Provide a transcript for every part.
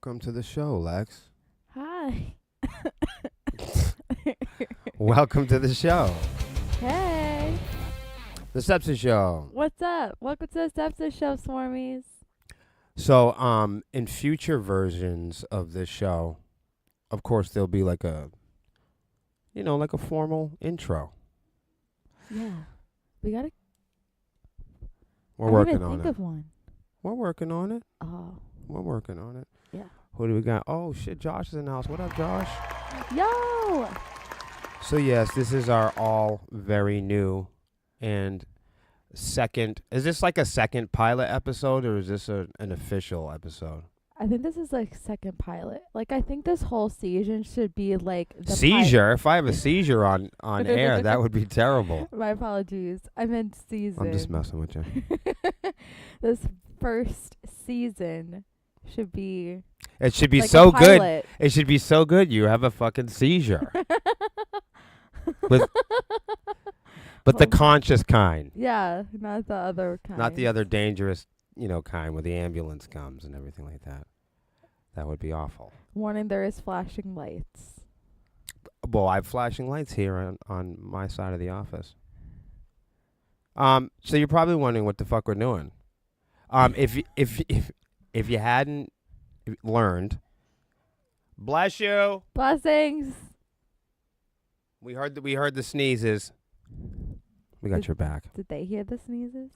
Welcome to the show, Lex. Hi. Welcome to the show. Hey. The Sepsiss Show. What's up? Welcome to the Sepsiss Show, Swarmies. So, in future versions of this show, of course, there'll be like a formal intro. Yeah. We gotta. We're I working didn't on think it. of one. We're working on it. Oh. We're working on it. Yeah. Who do we got? Oh, shit, Josh is in the house. What up, Josh? Yo. So, yes, this is our all very new and second. Is this like a second pilot episode, or is this an official episode? I think this is like second pilot. Like, I think this whole season should be like the Seizure? If I have a seizure on air, that would be terrible. My apologies. I meant season. I'm just messing with you. This first season should be. It should be like so a good. pilot. It should be so good you have a fucking seizure. But the conscious kind. Yeah, not the other kind. Not the other dangerous, kind where the ambulance comes and everything like that. That would be awful. Warning, there is flashing lights. Well, I have flashing lights here on my side of the office. So you're probably wondering what the fuck we're doing. If you hadn't learned, bless you. Blessings. We heard the sneezes. We got your back. Did they hear the sneezes?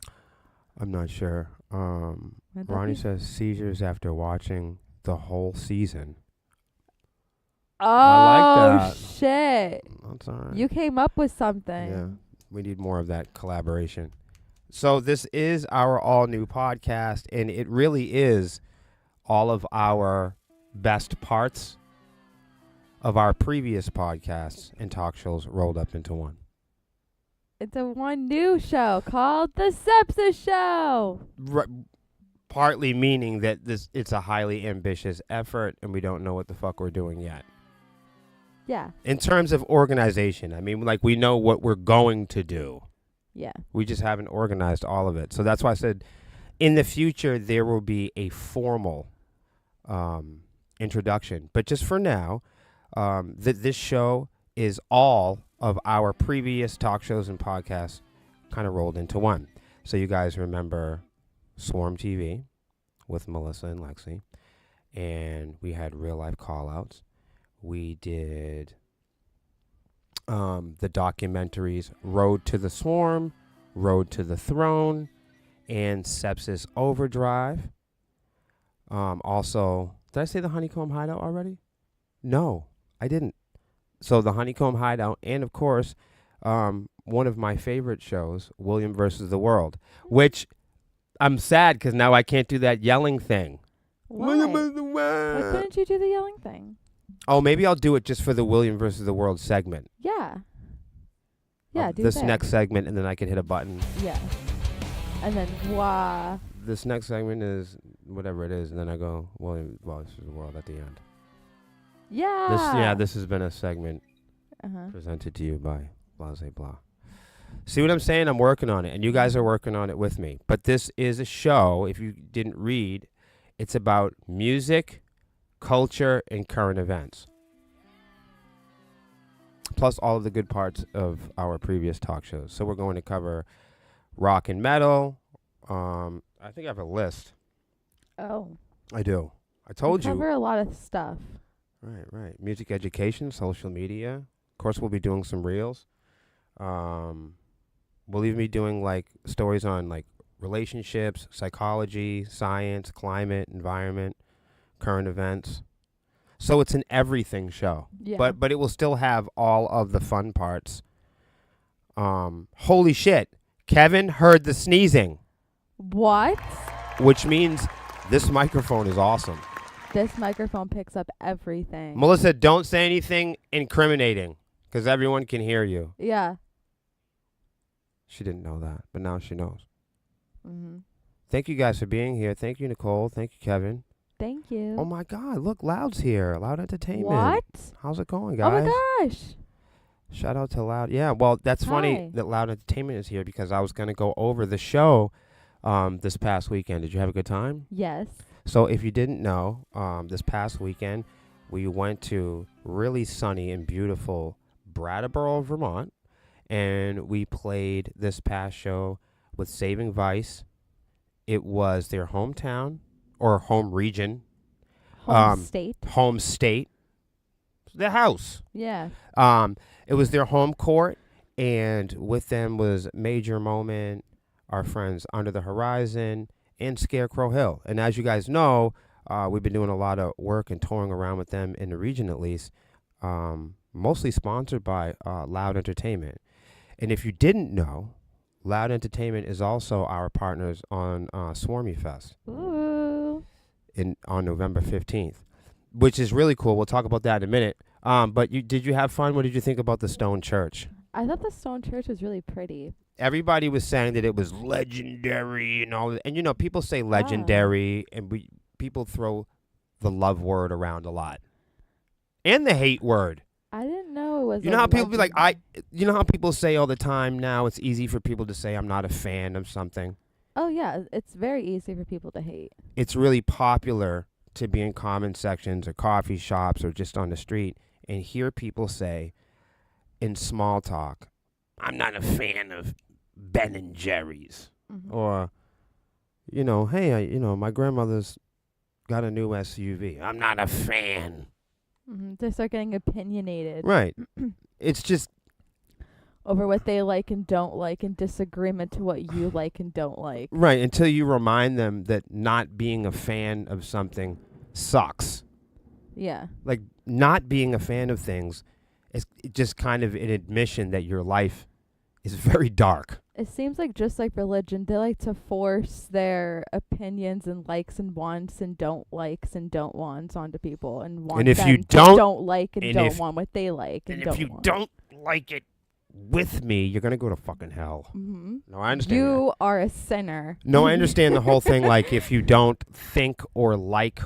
I'm not sure. Ronnie says seizures after watching the whole season. Oh, I like that. shit. That's all right. You came up with something. Yeah, we need more of that collaboration. So this is our all new podcast, and it really is all of our best parts of our previous podcasts and talk shows rolled up into one. It's a one new show called The Sepsiss Show. Partly meaning that it's a highly ambitious effort, and we don't know what the fuck we're doing yet. Yeah. In terms of organization, I mean, like, we know what we're going to do. Yeah. We just haven't organized all of it. So that's why I said in the future there will be a formal introduction. But just for now, this show is all of our previous talk shows and podcasts kind of rolled into one. So you guys remember Swarm TV with Melissa and Lexi, and we had real life call outs. We did the documentaries Road to the Swarm, Road to the Throne, and Sepsiss Overdrive. Also, did I say the Honeycomb Hideout already? No, I didn't. So the Honeycomb Hideout, and of course, one of my favorite shows, William versus the World, which I'm sad because now I can't do that yelling thing. Why? Why couldn't you do the yelling thing? Oh, maybe I'll do it just for the William versus the World segment. Yeah. Yeah, do this that. next segment, and then I can hit a button. Yeah. And then, wah. This next segment is whatever it is, and then I go William versus the World at the end. Yeah. This has been a segment Uh-huh. presented to you by blah, blah, blah. See what I'm saying? I'm working on it, and you guys are working on it with me. But this is a show, if you didn't read, it's about music, culture, and current events. Plus all of the good parts of our previous talk shows. So we're going to cover rock and metal. I think I have a list. Oh. I do. I told you. Cover a lot of stuff. Right. Music education, social media. Of course, we'll be doing some reels. We'll even be doing like stories on like relationships, psychology, science, climate, environment, current events. So it's an everything show. Yeah. But it will still have all of the fun parts. Holy shit. Kevin heard the sneezing. What? Which means this microphone is awesome. This microphone picks up everything. Melissa, don't say anything incriminating because everyone can hear you. Yeah. She didn't know that, but now she knows. Mm-hmm. Thank you guys for being here. Thank you, Nicole. Thank you, Kevin. Thank you. Oh, my God. Look, Loud's here. Loud Entertainment. What? How's it going, guys? Oh, my gosh. Shout out to Loud. Yeah, well, that's funny Hi. that Loud Entertainment is here because I was going to go over the show this past weekend. Did you have a good time? Yes. So if you didn't know, this past weekend we went to really sunny and beautiful Brattleboro, Vermont, and we played this past show with Saving Vice. It was their hometown or home region, Home state. home state, the house. Yeah. It was their home court, and with them was Major Moment, our friends Under the Horizon, and Scarecrow Hill. And as you guys know, we've been doing a lot of work and touring around with them in the region, at least, mostly sponsored by Loud Entertainment. And if you didn't know, Loud Entertainment is also our partners on Swarmy Fest Ooh. on November 15th, which is really cool. We'll talk about that in a minute. But did you have fun? What did you think about the Stone Church? I thought the stone church was really pretty. Everybody was saying that it was legendary and all that. And, you know, people say legendary, and people throw the love word around a lot. And the hate word. I didn't know it was. You know how people be like, you know how people say all the time now it's easy for people to say I'm not a fan of something? Oh, yeah. It's very easy for people to hate. It's really popular to be in comment sections or coffee shops or just on the street and hear people say in small talk, I'm not a fan of Ben and Jerry's. Mm-hmm. Or, you know, hey, my grandmother's got a new SUV. I'm not a fan. Mm-hmm. They start getting opinionated. Right. It's just over what they like and don't like in disagreement to what you like and don't like. Right, until you remind them that not being a fan of something sucks. Yeah. Like, not being a fan of things is just kind of an admission that your life is very dark. It seems like just like religion, they like to force their opinions and likes and wants and don't likes and don't wants onto people and want And if them you to don't- don't like and and don't if- want what they like and, And don't if you want. don't like it with me, you're going to go to fucking hell. Mm-hmm. No, I understand You are a sinner. that. No, I understand the whole thing. Like, if you don't think or like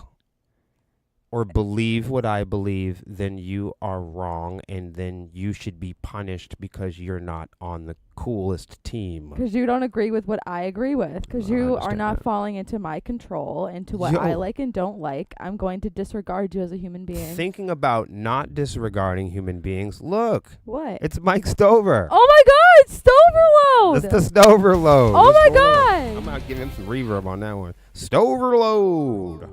or believe what I believe, then you are wrong, and then you should be punished because you're not on the coolest team. Because you don't agree with what I agree with. Because I you are understand not that. falling into my control, into what I Yo. like and don't like. I'm going to disregard you as a human being. Thinking about not disregarding human beings, look, What? it's Mike Stover. Oh my God! Stoverload! That's the Stover load. Oh my Hold on. God! I'm going to give him some reverb on that one. Stover load.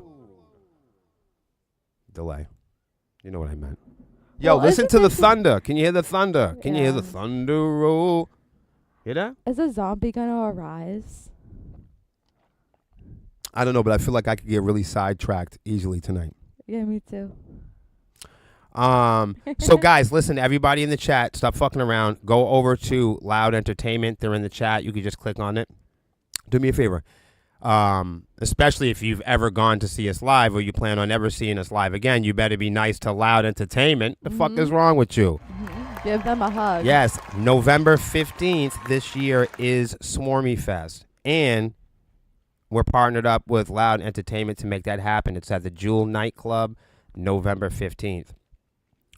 Delay. You know what I meant. Yo, Well, listen isn't to the this- thunder. Can you hear the thunder? Can you hear the Yeah. thunder roll? Hear that? Is a zombie gonna arise? I don't know, but I feel like I could get really sidetracked easily tonight. Yeah, me too. So guys, listen, everybody in the chat, stop fucking around. Go over to Loud Entertainment. They're in the chat. You can just click on it. Do me a favor. Especially if you've ever gone to see us live or you plan on ever seeing us live again, you better be nice to Loud Entertainment. The fuck is wrong with you? Give them a hug. Yes, November 15th this year is Swarmy Fest. And we're partnered up with Loud Entertainment to make that happen. It's at the Jewel Nightclub, November 15th.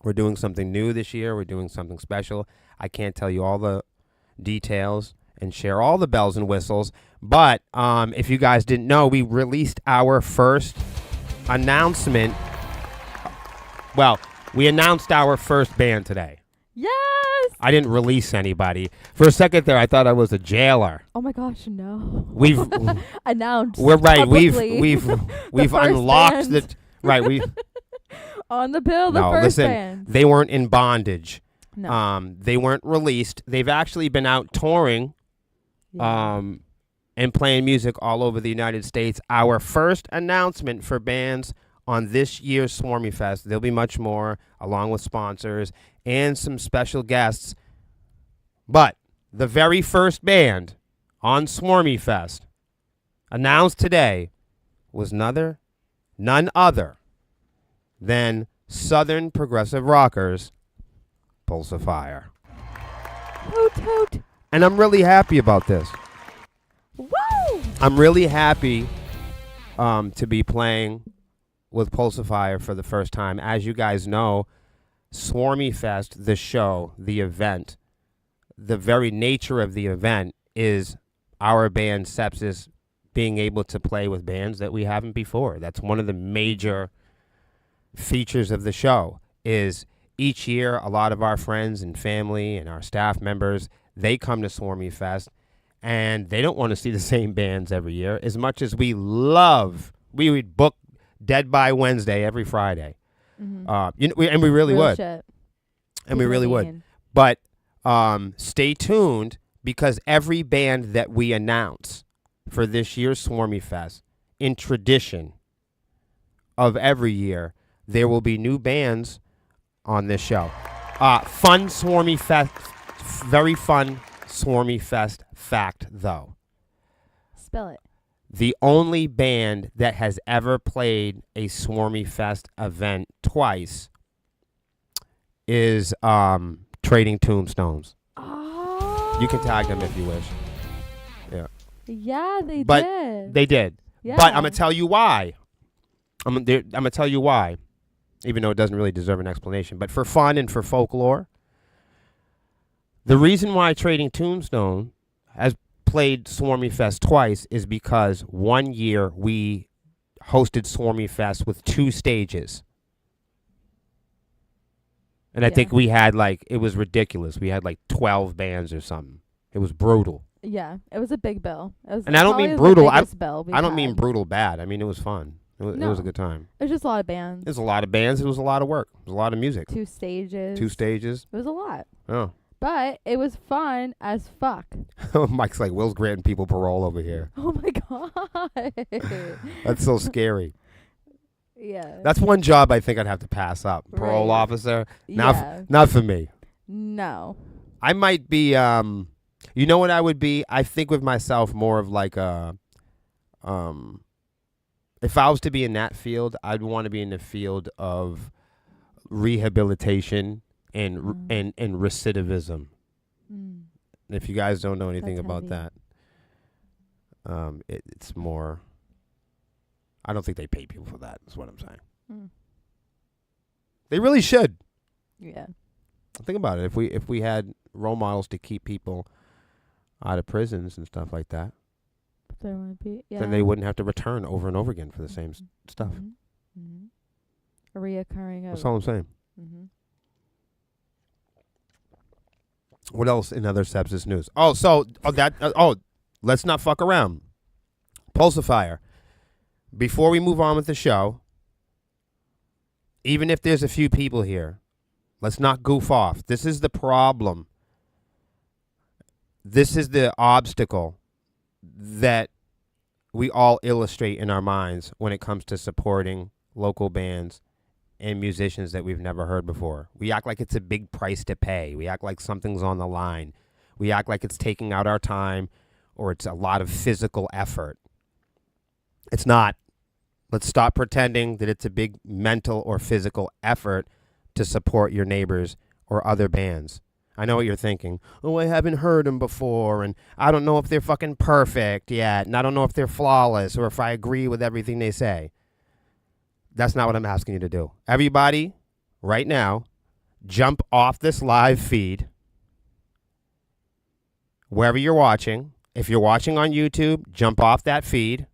We're doing something new this year. We're doing something special. I can't tell you all the details and share all the bells and whistles. But if you guys didn't know, we released our first announcement. Well, we announced our first band today. Yes! I didn't release anybody. For a second there, I thought I was a jailer. Oh my gosh, no. We've Announced. we're right. publicly We've first unlocked band. the right. We on the bill, the no first listen. band. They weren't in bondage. No. They weren't released. They've actually been out touring. Yeah. And playing music all over the United States. Our first announcement for bands on this year's Swarmy Fest. There'll be much more, along with sponsors and some special guests. But the very first band on Swarmy Fest announced today was none other than Southern Progressive Rockers, Pulse of Fire. Hoot hoot. And I'm really happy about this. Woo! I'm really happy to be playing with Pulse of Fire for the first time. As you guys know, Swarmy Fest, the show, the event, the very nature of the event is our band Sepsiss being able to play with bands that we haven't before. That's one of the major features of the show is each year a lot of our friends and family and our staff members, they come to Swarmy Fest and they don't want to see the same bands every year as much as we would book Dead by Wednesday every Friday. And we really Real would. Shit. And we really would. But stay tuned because every band that we announce for this year's Swarmy Fest, in tradition of every year, there will be new bands on this show. Fun Swarmy Fest, very fun Swarmy Fest fact, though. Spell it. The only band that has ever played a Swarmy Fest event twice is Trading Tombstones. Oh. You can tag them if you wish. Yeah. Yeah, they But did. they did. Yeah. But I'm going to tell you why. I'm going to tell you why, even though it doesn't really deserve an explanation. But for fun and for folklore, the reason why Trading Tombstone has played Swarmy Fest twice is because one year we hosted Swarmy Fest with 2 stages. And I think we had it was ridiculous. We had 12 bands or something. It was brutal. Yeah, it was a big bill. And I don't mean brutal. I don't don't mean brutal bad. I mean, it was fun. It was a good time. It was just a lot of bands. It was a lot of bands. It was a lot of work. It was a lot of music. 2 stages. 2 stages. It was a lot. Oh. But it was fun as fuck. Mike's like, Will's granting people parole over here. Oh my god. That's so scary. Yeah. That's one job I think I'd have to pass up. Parole officer. Not for me. No. I might be, you know what I would be? I think with myself more of if I was to be in that field, I'd want to be in the field of rehabilitation and recidivism. Mm. If you guys don't know anything about that, it's more. I don't think they pay people for that. Is what I'm saying. Mm. They really should. Yeah. Think about it. If we had role models to keep people out of prisons and stuff like that, there would be. Yeah. Then they wouldn't have to return over and over again for the same stuff. Mm-hmm. Mm-hmm. A reoccurring. That's all I'm saying. Mm-hmm. What else in other sepsis news? Let's not fuck around. Pulsifier. Before we move on with the show, even if there's a few people here, let's not goof off. This is the problem. This is the obstacle that we all illustrate in our minds when it comes to supporting local bands and musicians that we've never heard before. We act like it's a big price to pay. We act like something's on the line. We act like it's taking out our time or it's a lot of physical effort. It's not. Let's stop pretending that it's a big mental or physical effort to support your neighbors or other bands. I know what you're thinking. Oh, I haven't heard them before, and I don't know if they're fucking perfect yet, and I don't know if they're flawless or if I agree with everything they say. That's not what I'm asking you to do. Everybody, right now, jump off this live feed, wherever you're watching. If you're watching on YouTube, jump off that feed.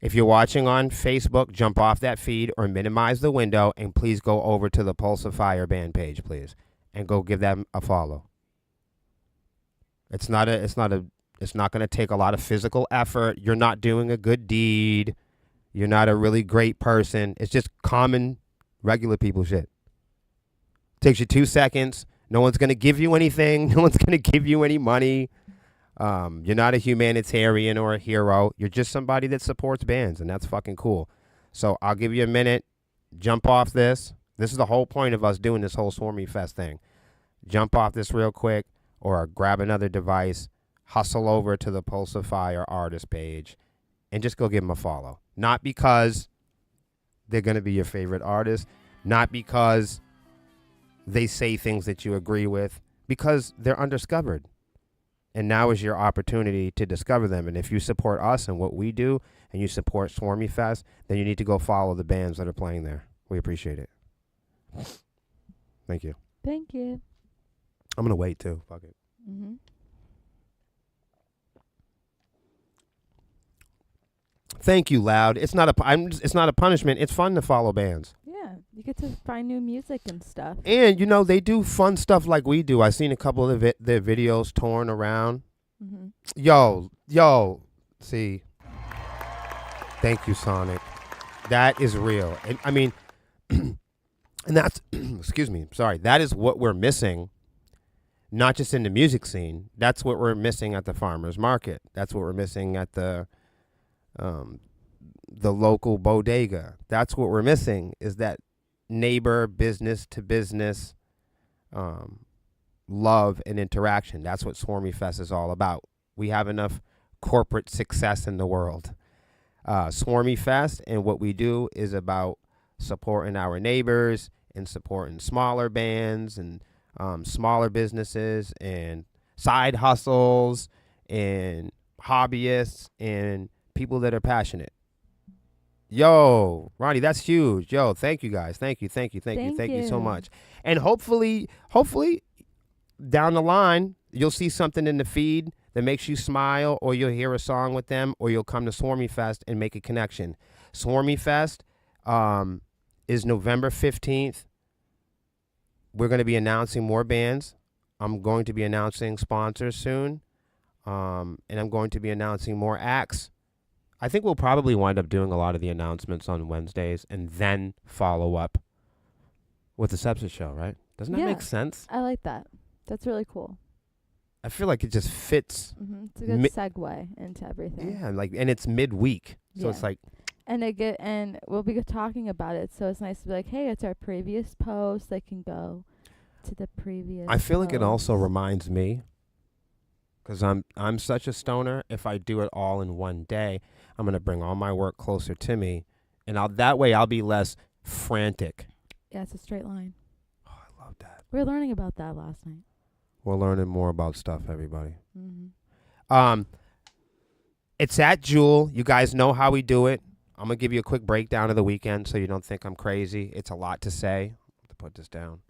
If you're watching on Facebook, jump off that feed or minimize the window, and please go over to the Pulsifier band page, please, and go give them a follow. It's not going to take a lot of physical effort. You're not doing a good deed. You're not a really great person. It's just common, regular people shit. Takes you 2 seconds. No one's going to give you anything. No one's going to give you any money. You're not a humanitarian or a hero. You're just somebody that supports bands, and that's fucking cool. So I'll give you a minute. Jump off this. This is the whole point of us doing this whole Swarmy Fest thing. Jump off this real quick or grab another device, hustle over to the Pulsifier artist page, and just go give them a follow. Not because they're going to be your favorite artist, not because they say things that you agree with, because they're undiscovered. And now is your opportunity to discover them. And if you support us and what we do, and you support Swarmy Fest, then you need to go follow the bands that are playing there. We appreciate it. Thank you. Thank you. I'm going to wait, too. Fuck it. Mm-hmm. Thank you, Loud. It's not it's not a punishment. It's fun to follow bands. Yeah, you get to find new music and stuff. And they do fun stuff like we do. I've seen a couple of their videos touring around. Mm-hmm. Yo, see. Thank you, Sonic. That is real. And I mean, and that's excuse me, sorry. That is what we're missing. Not just in the music scene. That's what we're missing at the farmers market. That's what we're missing at the local bodega. That's what we're missing, is that neighbor, business to business love and interaction. That's what Swarmy Fest is all about. We have enough corporate success in the world. Swarmy Fest and what we do is about supporting our neighbors and supporting smaller bands and smaller businesses and side hustles and hobbyists and people that are passionate. Yo, Ronnie, that's huge. Yo, thank you guys. Thank you so much. And hopefully down the line, you'll see something in the feed that makes you smile, or you'll hear a song with them, or you'll come to Swarmy Fest and make a connection. Swarmy Fest is November 15th. We're going to be announcing more bands. I'm going to be announcing sponsors soon. And I'm going to be announcing more acts. I think we'll probably wind up doing a lot of the announcements on Wednesdays and then follow up with the Sepsiss show, right? Doesn't that make sense? I like that. That's really cool. I feel like it just fits. Mm-hmm. It's a good segue into everything. Yeah, and it's midweek. So it's like... And we'll be talking about it, so it's nice to be like, hey, it's our previous post. They can go to the previous I feel post. like it also reminds me, because I'm such a stoner, if I do it all in one day, I'm going to bring all my work closer to me, and that way I'll be less frantic. Yeah, it's a straight line. Oh, I love that. We were learning about that last night. We're learning more about stuff, everybody. Mm-hmm. It's at Jewel. You guys know how we do it. I'm going to give you a quick breakdown of the weekend so you don't think I'm crazy. It's a lot to say. I have to put this down.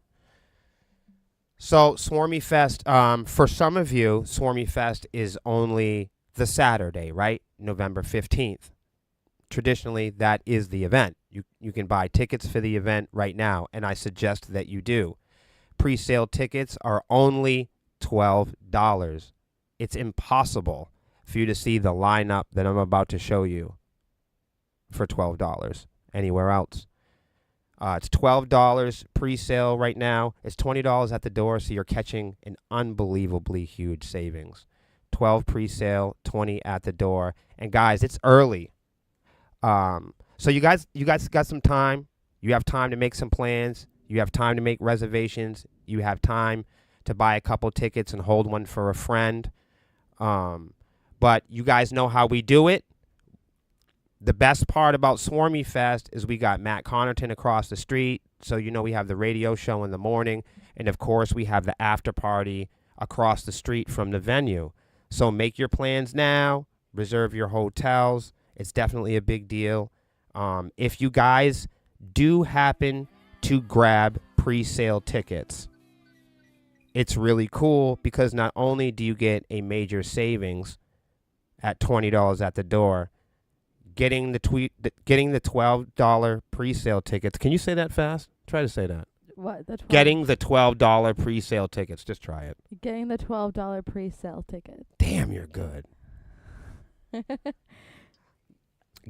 So, Swarmy Fest, for some of you, Swarmy Fest is only the Saturday, right? November 15th. Traditionally, that is the event. You can buy tickets for the event right now, and I suggest that you do. Pre-sale tickets are only $12. It's impossible for you to see the lineup that I'm about to show you for $12 anywhere else. It's $12 pre-sale right now. It's $20 at the door, so you're catching an unbelievably huge savings. 12 pre-sale, 20 at the door. And guys, it's early. So you guys got some time. You have time to make some plans. You have time to make reservations. You have time to buy a couple tickets and hold one for a friend. But you guys know how we do it. The best part about Swarmy Fest is we got Matt Connerton across the street. So, we have the radio show in the morning. And, of course, we have the after party across the street from the venue. So make your plans now. Reserve your hotels. It's definitely a big deal. If you guys do happen to grab pre-sale tickets, it's really cool because not only do you get a major savings at $20 at the door, getting the $12 pre-sale tickets. Can you say that fast? Try to say that. What? Getting the $12 pre-sale tickets. Just try it. Getting the $12 pre-sale ticket. Damn, you're good.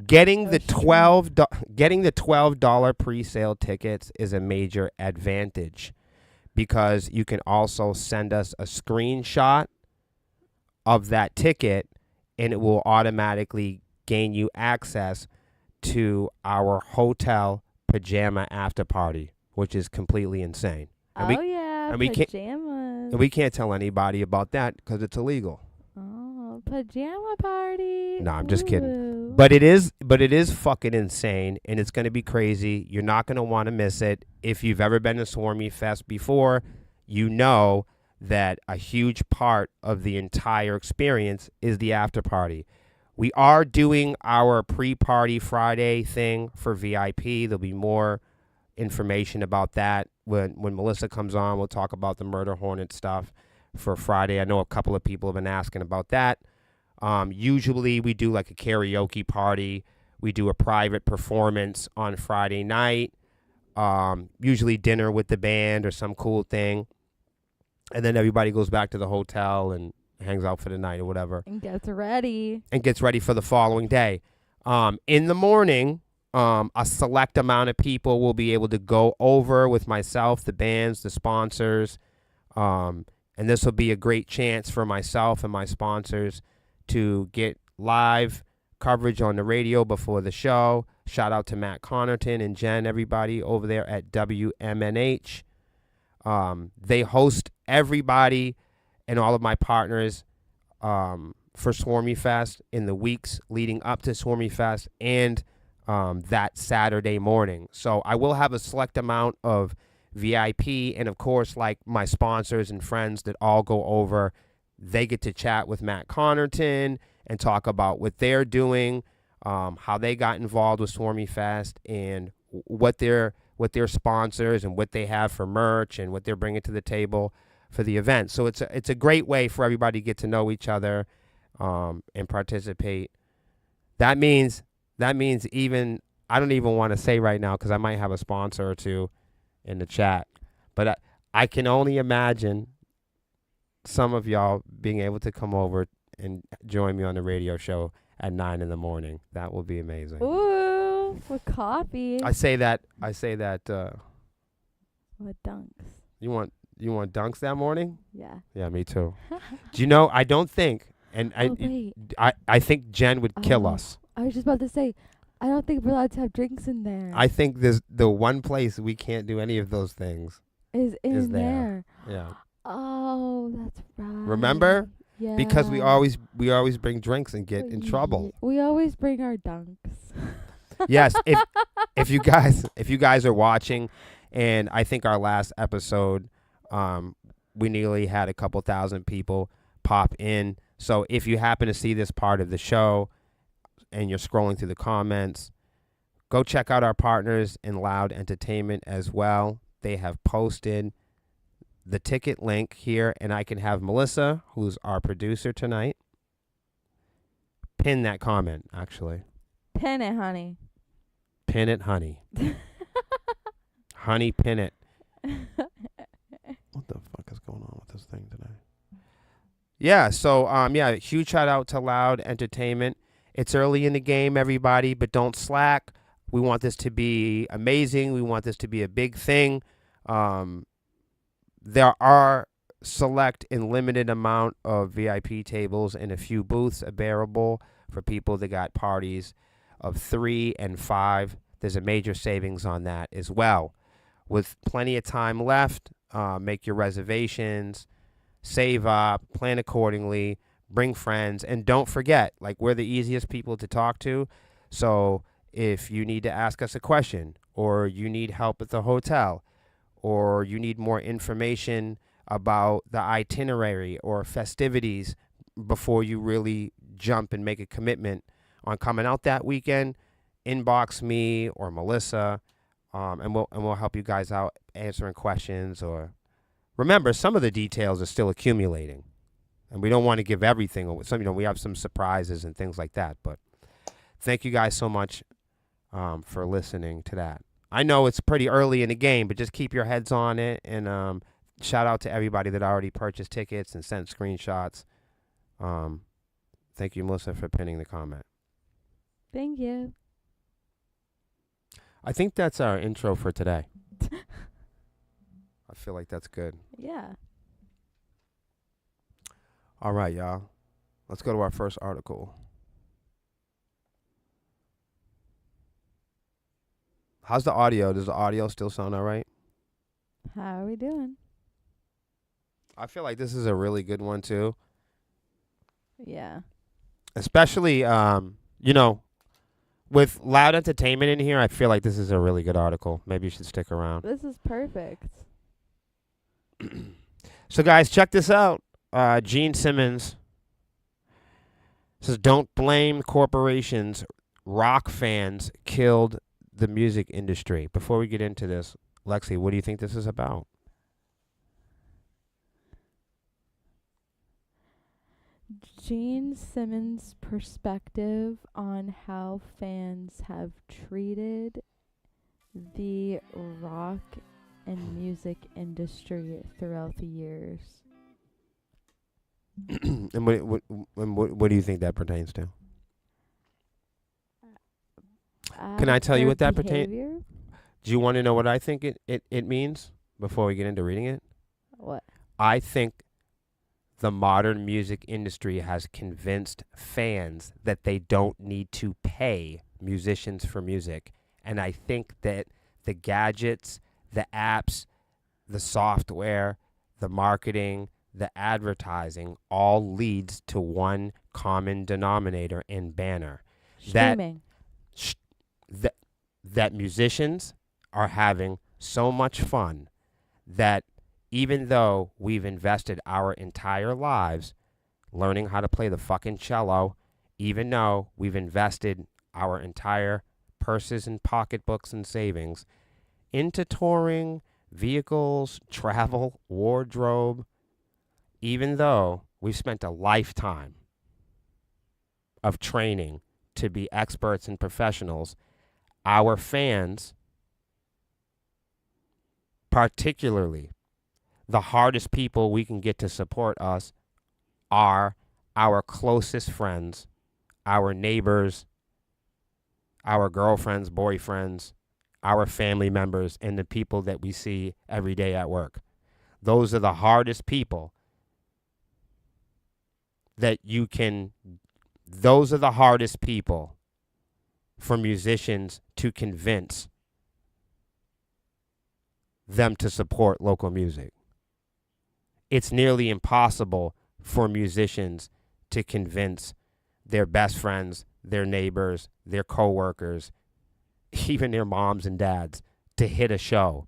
Getting the $12 pre-sale tickets is a major advantage because you can also send us a screenshot of that ticket and it will automatically gain you access to our hotel pajama after party, which is completely insane. And pajamas. We can't tell anybody about that because it's illegal. Oh, pajama party. No, I'm just kidding. But it is fucking insane, and it's going to be crazy. You're not going to want to miss it. If you've ever been to Swarmy Fest before, you know that a huge part of the entire experience is the after party. We are doing our pre-party Friday thing for VIP. There'll be more information about that when Melissa comes on. We'll talk about the Murder Hornet stuff for Friday. I know a couple of people have been asking about that. Usually we do like a karaoke party. We do a private performance on Friday night. Usually dinner with the band or some cool thing. And then everybody goes back to the hotel and hangs out for the night or whatever. And gets ready. And gets ready for the following day. In the morning, a select amount of people will be able to go over with myself, the bands, the sponsors. And this will be a great chance for myself and my sponsors to get live coverage on the radio before the show. Shout out to Matt Connerton and Jen, everybody over there at WMNH. They host everybody and all of my partners for Swarmy Fest in the weeks leading up to Swarmy Fest and that Saturday morning. So I will have a select amount of VIP, and of course, like my sponsors and friends that all go over, they get to chat with Matt Connerton and talk about what they're doing, how they got involved with Swarmy Fest, and what their sponsors and what they have for merch and what they're bringing to the table for the event. So it's a great way for everybody to get to know each other and participate. That means even, I don't even want to say right now because I might have a sponsor or two in the chat, but I can only imagine some of y'all being able to come over and join me on the radio show at 9 a.m. That will be amazing. Ooh, with coffee. I say that. With dunks. You want dunks that morning? Yeah. Yeah, me too. Do you know? I don't think, and wait. I think Jen would kill us. I was just about to say, I don't think we're allowed to have drinks in there. I think there's the one place we can't do any of those things is in there. Yeah. Oh, that's right. Remember? Yeah. Because we always bring drinks and get in trouble. We always bring our dunks. Yes, if you guys are watching, and I think our last episode, we nearly had a couple thousand people pop in. So if you happen to see this part of the show and you're scrolling through the comments, go check out our partners in Loud Entertainment as well. They have posted the ticket link here, and I can have Melissa, who's our producer tonight, pin that comment, actually. Pin it, honey. Pin it, honey. Honey, pin it. What the fuck is going on with this thing today? Yeah, so, huge shout out to Loud Entertainment. It's early in the game, everybody, but don't slack. We want this to be amazing. We want this to be a big thing. There are select and limited amount of VIP tables and a few booths available for people that got parties of 3 and 5. There's a major savings on that as well. With plenty of time left, make your reservations, save up, plan accordingly, bring friends, and don't forget, like, we're the easiest people to talk to. So if you need to ask us a question, or you need help at the hotel, or you need more information about the itinerary or festivities before you really jump and make a commitment on coming out that weekend, inbox me or Melissa, and we'll help you guys out answering questions. Or remember, some of the details are still accumulating, and we don't want to give everything away. We have some surprises and things like that. But thank you guys so much for listening to that. I know it's pretty early in the game, but just keep your heads on it. And shout out to everybody that already purchased tickets and sent screenshots. Thank you, Melissa, for pinning the comment. Thank you. I think that's our intro for today. I feel like that's good. Yeah. All right, y'all. Let's go to our first article. How's the audio? Does the audio still sound all right? How are we doing? I feel like this is a really good one, too. Yeah. Especially, with Loud Entertainment in here, I feel like this is a really good article. Maybe you should stick around. This is perfect. So, guys, check this out. Gene Simmons says, "Don't blame corporations. Rock fans killed the music industry." Before we get into this, Lexi, what do you think this is about? Gene Simmons' perspective on how fans have treated the rock and music industry throughout the years. And what do you think that pertains to? Can I tell you what that pertains? Behavior? Do you want to know what I think it means before we get into reading it? What? I think the modern music industry has convinced fans that they don't need to pay musicians for music. And I think that the gadgets, the apps, the software, the marketing, the advertising all leads to one common denominator and banner. Streaming. That musicians are having so much fun that even though we've invested our entire lives learning how to play the fucking cello, even though we've invested our entire purses and pocketbooks and savings into touring, vehicles, travel, wardrobe, even though we've spent a lifetime of training to be experts and professionals, our fans, particularly the hardest people we can get to support us, are our closest friends, our neighbors, our girlfriends, boyfriends, our family members, and the people that we see every day at work. Those are the hardest people those are the hardest people for musicians to convince them to support local music. It's nearly impossible for musicians to convince their best friends, their neighbors, their coworkers, even their moms and dads to hit a show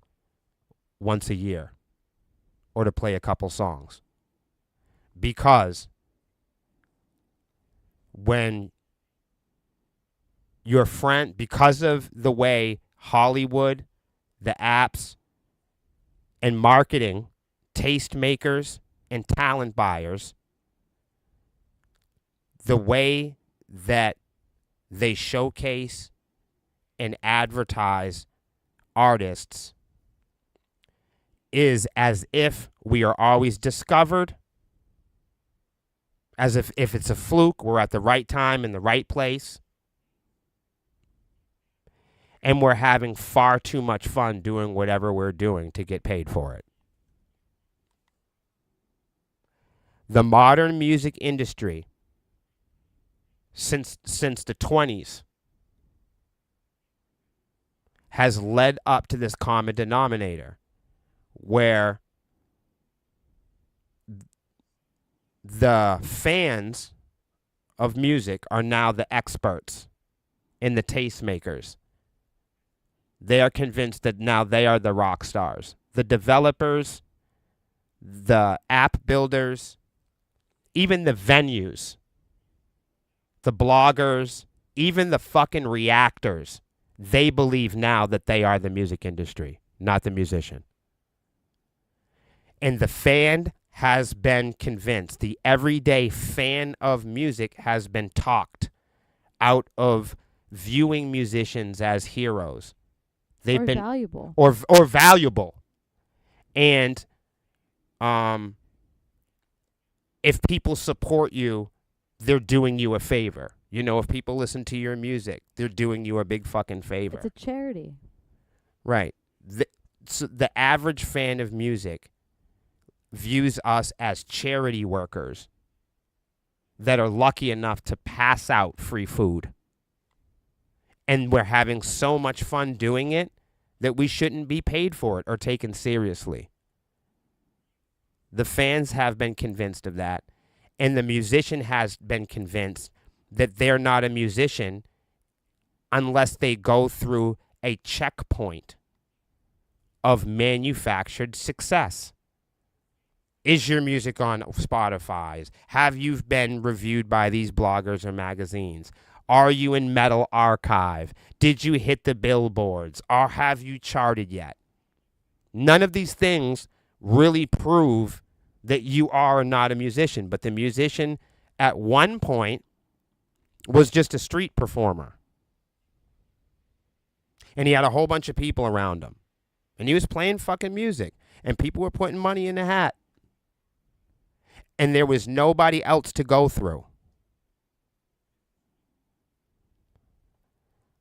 once a year or to play a couple songs. Because when your friend, because of the way Hollywood, the apps, and marketing, tastemakers, and talent buyers, the way that they showcase and advertise artists is as if we are always discovered, as if it's a fluke, we're at the right time in the right place, and we're having far too much fun doing whatever we're doing to get paid for it. The modern music industry, since the 20s, has led up to this common denominator where the fans of music are now the experts and the tastemakers. They are convinced that now they are the rock stars. The developers, the app builders, even the venues, the bloggers, even the fucking reactors, they believe now that they are the music industry, not the musician. And the fan has been convinced, the everyday fan of music has been talked out of viewing musicians as heroes. They've been valuable. Or valuable. And if people support you, they're doing you a favor. You know, if people listen to your music, they're doing you a big fucking favor. It's a charity. Right. So the average fan of music views us as charity workers that are lucky enough to pass out free food. And we're having so much fun doing it that we shouldn't be paid for it or taken seriously. The fans have been convinced of that. And the musician has been convinced that they're not a musician unless they go through a checkpoint of manufactured success. Is your music on Spotify? Have you been reviewed by these bloggers or magazines? Are you in Metal Archive? Did you hit the billboards? Or have you charted yet? None of these things really prove that you are not a musician, but the musician at one point was just a street performer. And he had a whole bunch of people around him. And he was playing fucking music. And people were putting money in the hat. And there was nobody else to go through.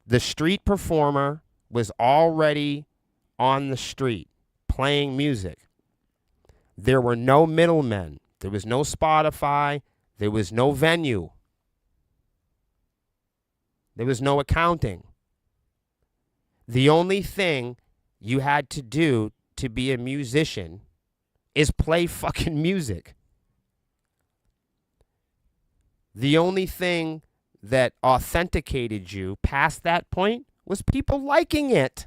The street performer was already on the street playing music. There were no middlemen. There was no Spotify. There was no venue. There was no accounting. The only thing you had to do to be a musician is play fucking music. The only thing that authenticated you past that point was people liking it.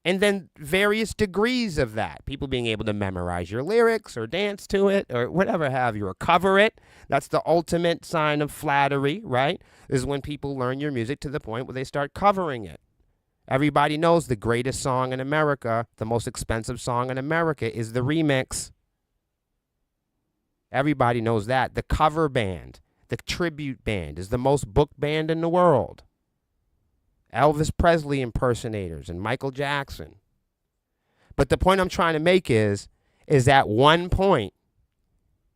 And then various degrees of that. People being able to memorize your lyrics or dance to it or whatever have you, or cover it. That's the ultimate sign of flattery, right? Is when people learn your music to the point where they start covering it. Everybody knows the greatest song in America, the most expensive song in America is the remix. Everybody knows that. The cover band, the tribute band is the most booked band in the world. Elvis Presley impersonators and Michael Jackson. But the point I'm trying to make is at one point,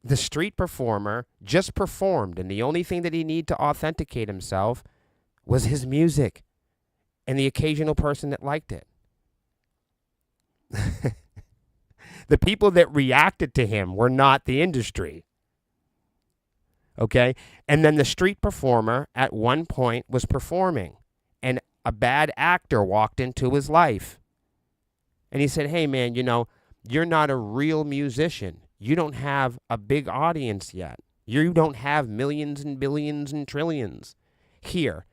the street performer just performed, and the only thing that he needed to authenticate himself was his music and the occasional person that liked it. The people that reacted to him were not the industry. Okay? And then the street performer at one point was performing. And a bad actor walked into his life. And he said, hey, man, you know, you're not a real musician. You don't have a big audience yet. You don't have millions and billions and trillions. Here,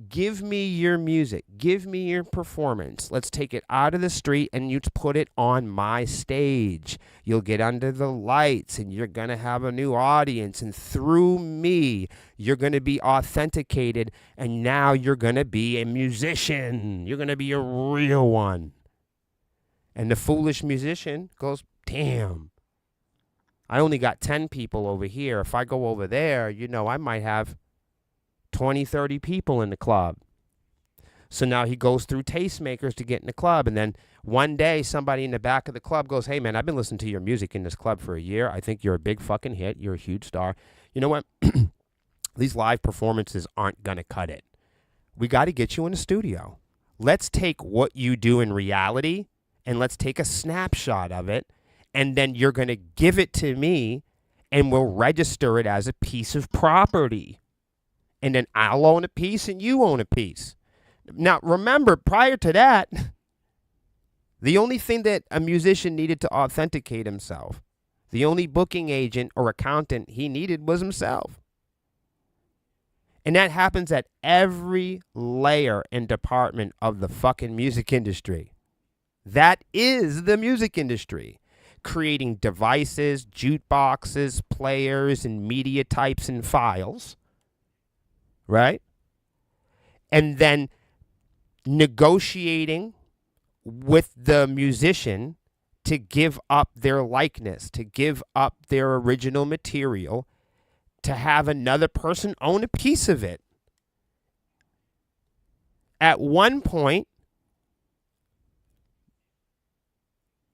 give me your music. Give me your performance. Let's take it out of the street and you put it on my stage. You'll get under the lights and you're going to have a new audience. And through me, you're going to be authenticated. And now you're going to be a musician. You're going to be a real one. And the foolish musician goes, damn, I only got 10 people over here. If I go over there, you know, I might have 20, 30 people in the club. So now he goes through tastemakers to get in the club. And then one day somebody in the back of the club goes, hey, man, I've been listening to your music in this club for a year. I think you're a big fucking hit. You're a huge star. You know what? These live performances aren't going to cut it. We got to get you in the studio. Let's take what you do in reality and let's take a snapshot of it. And then you're going to give it to me and we'll register it as a piece of property. And then I'll own a piece and you own a piece. Now, remember, prior to that, the only thing that a musician needed to authenticate himself, the only booking agent or accountant he needed was himself. And that happens at every layer and department of the fucking music industry. That is the music industry. Creating devices, jukeboxes, players, and media types and files. Right? And then negotiating with the musician to give up their likeness, to give up their original material, to have another person own a piece of it. At one point,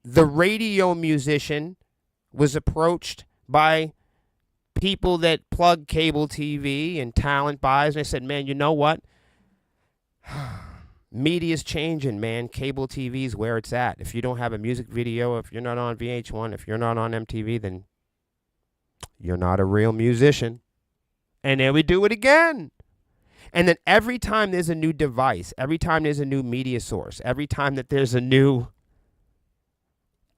the radio musician was approached by people that plug cable TV and talent buys, and they said, man, you know what? Media's changing, man. Cable TV's where it's at. If you don't have a music video, if you're not on VH1, if you're not on MTV, then you're not a real musician. And then we do it again. And then every time there's a new device, every time there's a new media source, every time that there's a new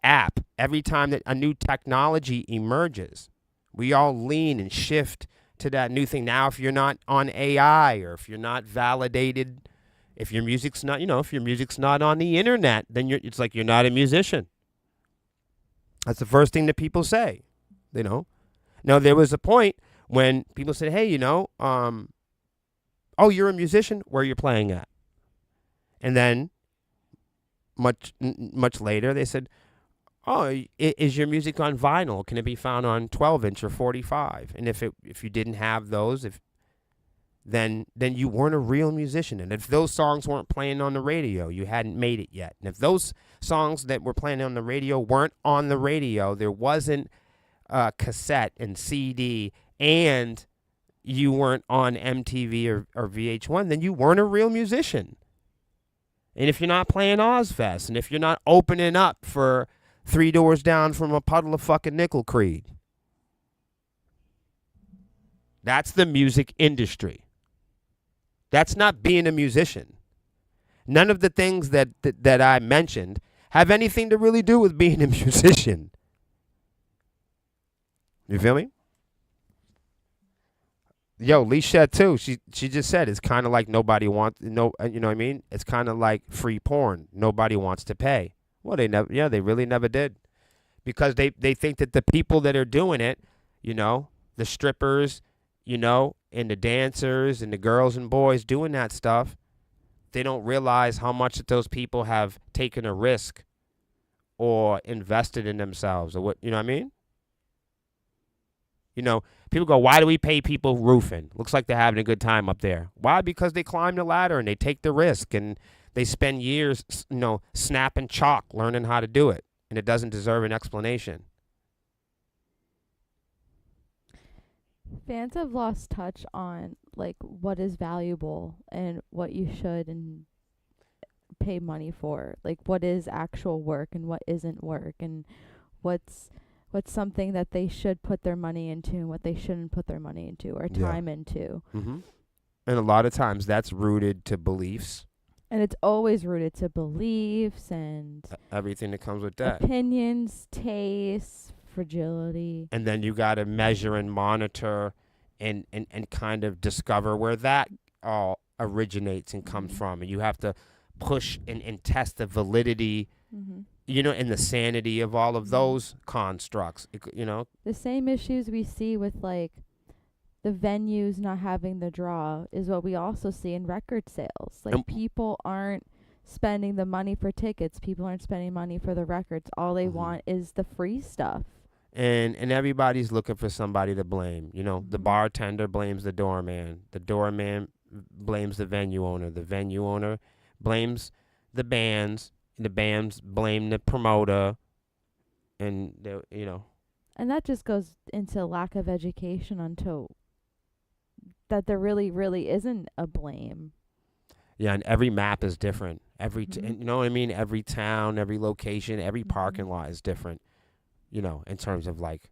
app, every time that a new technology emerges, we all lean and shift to that new thing. Now, if you're not on AI or if you're not validated, if your music's not, if your music's not on the internet, then it's like you're not a musician. That's the first thing that people say, Now, there was a point when people said, hey, oh, you're a musician? Where are you playing at? And then much later, they said, Oh, is your music on vinyl? Can it be found on 12-inch or 45? And if you didn't have those, if then you weren't a real musician. And if those songs weren't playing on the radio, you hadn't made it yet. And if those songs that were playing on the radio weren't on the radio, there wasn't a cassette and CD, and you weren't on MTV or VH1, then you weren't a real musician. And if you're not playing Ozfest, and if you're not opening up for Three Doors Down from a Puddle of Fucking Nickel Creed, that's the music industry. That's not being a musician. None of the things that I mentioned have anything to really do with being a musician. You feel me? Yo, Lee Shed too. She just said it's kind of like nobody wants you know what I mean? It's kind of like free porn. Nobody wants to pay. Well, they really never did, because they think that the people that are doing it, the strippers, and the dancers and the girls and boys doing that stuff, they don't realize how much that those people have taken a risk or invested in themselves, or what, you know what I mean? People go, why do we pay people roofing? Looks like they're having a good time up there. Why? Because they climb the ladder and they take the risk and they spend years, snapping chalk, learning how to do it. And it doesn't deserve an explanation. Fans have lost touch on like what is valuable and what you should and pay money for. Like what is actual work and what isn't work, and what's something that they should put their money into and what they shouldn't put their money into or time into. Mm-hmm. And a lot of times that's rooted to beliefs. And it's always rooted to beliefs and everything that comes with that. Opinions, tastes, fragility. And then you got to measure and monitor and kind of discover where that all originates and comes from. And you have to push and test the validity, and the sanity of all of those constructs, The same issues we see with, like, the venues not having the draw is what we also see in record sales. Like, people aren't spending the money for tickets. People aren't spending money for the records. All they want is the free stuff. And everybody's looking for somebody to blame. The bartender blames the doorman. The doorman blames the venue owner. The venue owner blames the bands. The bands blame the promoter. And, And that just goes into lack of education until that there really, really isn't a blame. Yeah, and every map is different. You know what I mean? Every town, every location, every parking lot is different, in terms of, like,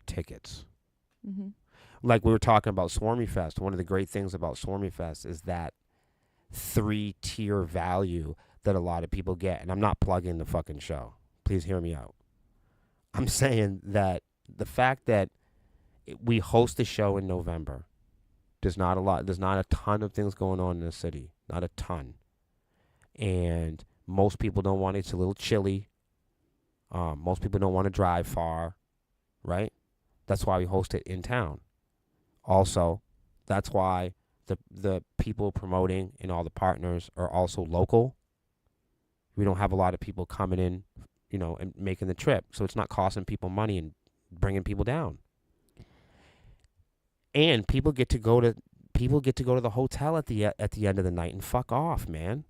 tickets. Like we were talking about Swarmy Fest. One of the great things about Swarmy Fest is that 3-tier value that a lot of people get. And I'm not plugging the fucking show. Please hear me out. I'm saying that the fact that we host a show in November, there's not a ton of things going on in the city. Not a ton. And most people don't want it. It's a little chilly. Most people don't want to drive far, right? That's why we host it in town. Also, that's why the people promoting and all the partners are also local. We don't have a lot of people coming in, and making the trip. So it's not costing people money and bringing people down. And people get to go to the hotel at the end of the night and fuck off, man.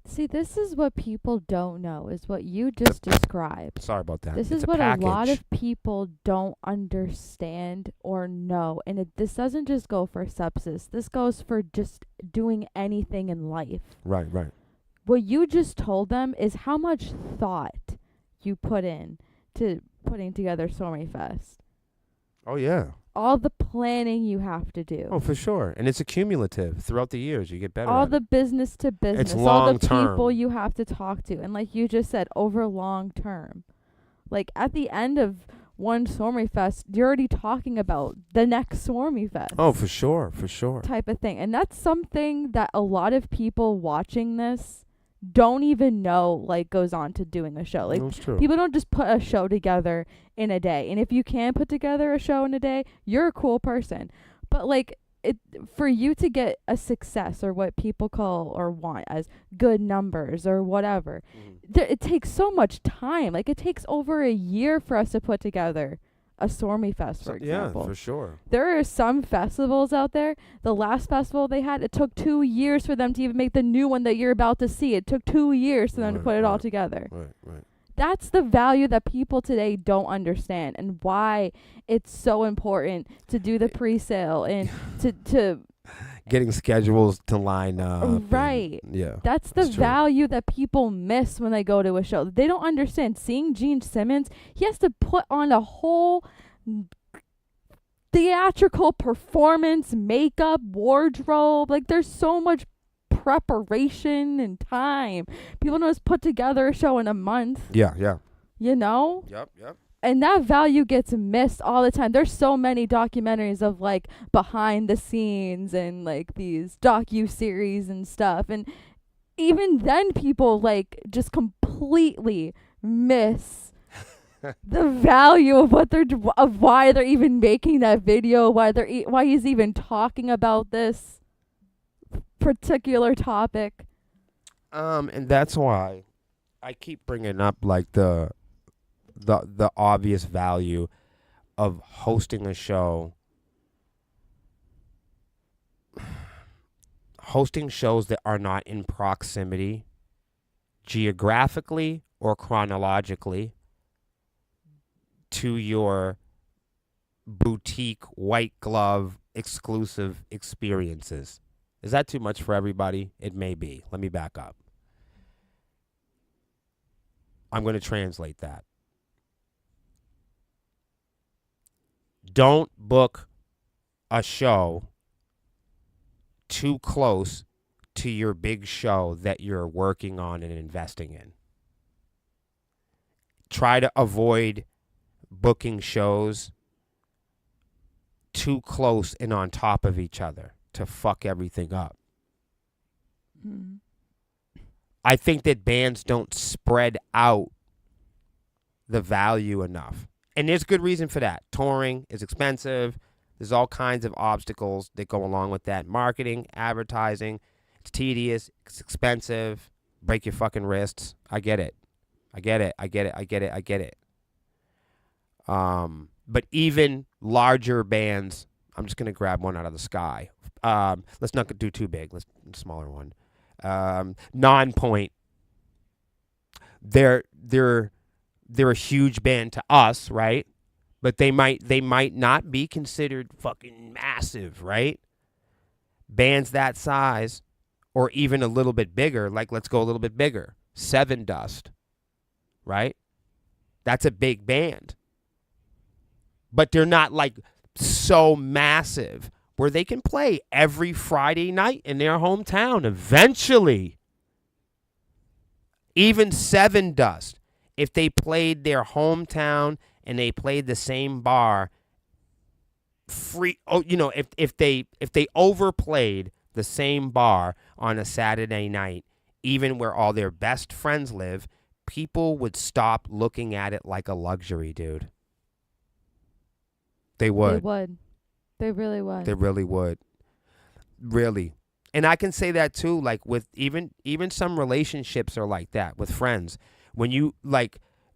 See, this is what people don't know, is what you just described. Sorry about that. This is what a lot of people don't understand or know. And this doesn't just go for sepsis. This goes for just doing anything in life. Right. What you just told them is how much thought you put in to putting together Stormy Fest. Oh, yeah. All the planning you have to do. Oh, for sure. And it's accumulative. Throughout the years, you get better all at the it. business to business. It's long all the term. people you have to talk to. And like you just said, over long term. Like at the end of one Stormy Fest, you're already talking about the next Stormy Fest. Oh, for sure. Type of thing. And that's something that a lot of people watching this don't even know, like, goes on to doing a show. Like, people don't just put a show together in a day. And if you can put together a show in a day, you're a cool person. But, like, it for you to get a success, or what people call or want as good numbers or whatever, it takes so much time. Like, it takes over a year for us to put together a Stormy Fest, for example. Yeah, for sure. There are some festivals out there. The last festival they had, it took 2 years for them to even make the new one that you're about to see. It took 2 years for them to put it all together. Right. That's the value that people today don't understand, and why it's so important to do the pre-sale and to getting schedules to line up. right. Yeah. That's the It's true. value that people miss when they go to a show. They don't understand. Seeing Gene Simmons, he has to put on a whole theatrical performance, makeup, wardrobe. Like, there's so much preparation and time. People don't just put together a show in a month. Yeah. You know? Yep. And that value gets missed all the time. There's so many documentaries of, like, behind the scenes and, like, these docu-series and stuff. And even then, people, like, just completely miss the value of what of why they're even making that video, why he's even talking about this particular topic. And that's why I keep bringing up, like, the obvious value of hosting a show, hosting shows that are not in proximity geographically or chronologically to your boutique white glove exclusive experiences. Is that too much for everybody? It may be. Let me back up. I'm going to translate that. Don't book a show too close to your big show that you're working on and investing in. Try to avoid booking shows too close and on top of each other to fuck everything up. Mm. I think that bands don't spread out the value enough. And there's good reason for that. Touring is expensive. There's all kinds of obstacles that go along with that. Marketing, advertising, it's tedious, it's expensive. Break your fucking wrists. I get it. But even larger bands, I'm just going to grab one out of the sky. Let's not do too big. Let's do a smaller one. Non-Point. They're a huge band to us, right? But they might not be considered fucking massive, right? Bands that size, or even a little bit bigger, like, let's go a little bit bigger. Seven Dust, right? That's a big band. But they're not, like, so massive where they can play every Friday night in their hometown eventually. Even Seven Dust, if they played their hometown and they played the same bar, if they overplayed the same bar on a Saturday night, even where all their best friends live, people would stop looking at it like a luxury, dude. They would. They really would. They really would. Really. And I can say that too, like, with even some relationships are like that with friends. When you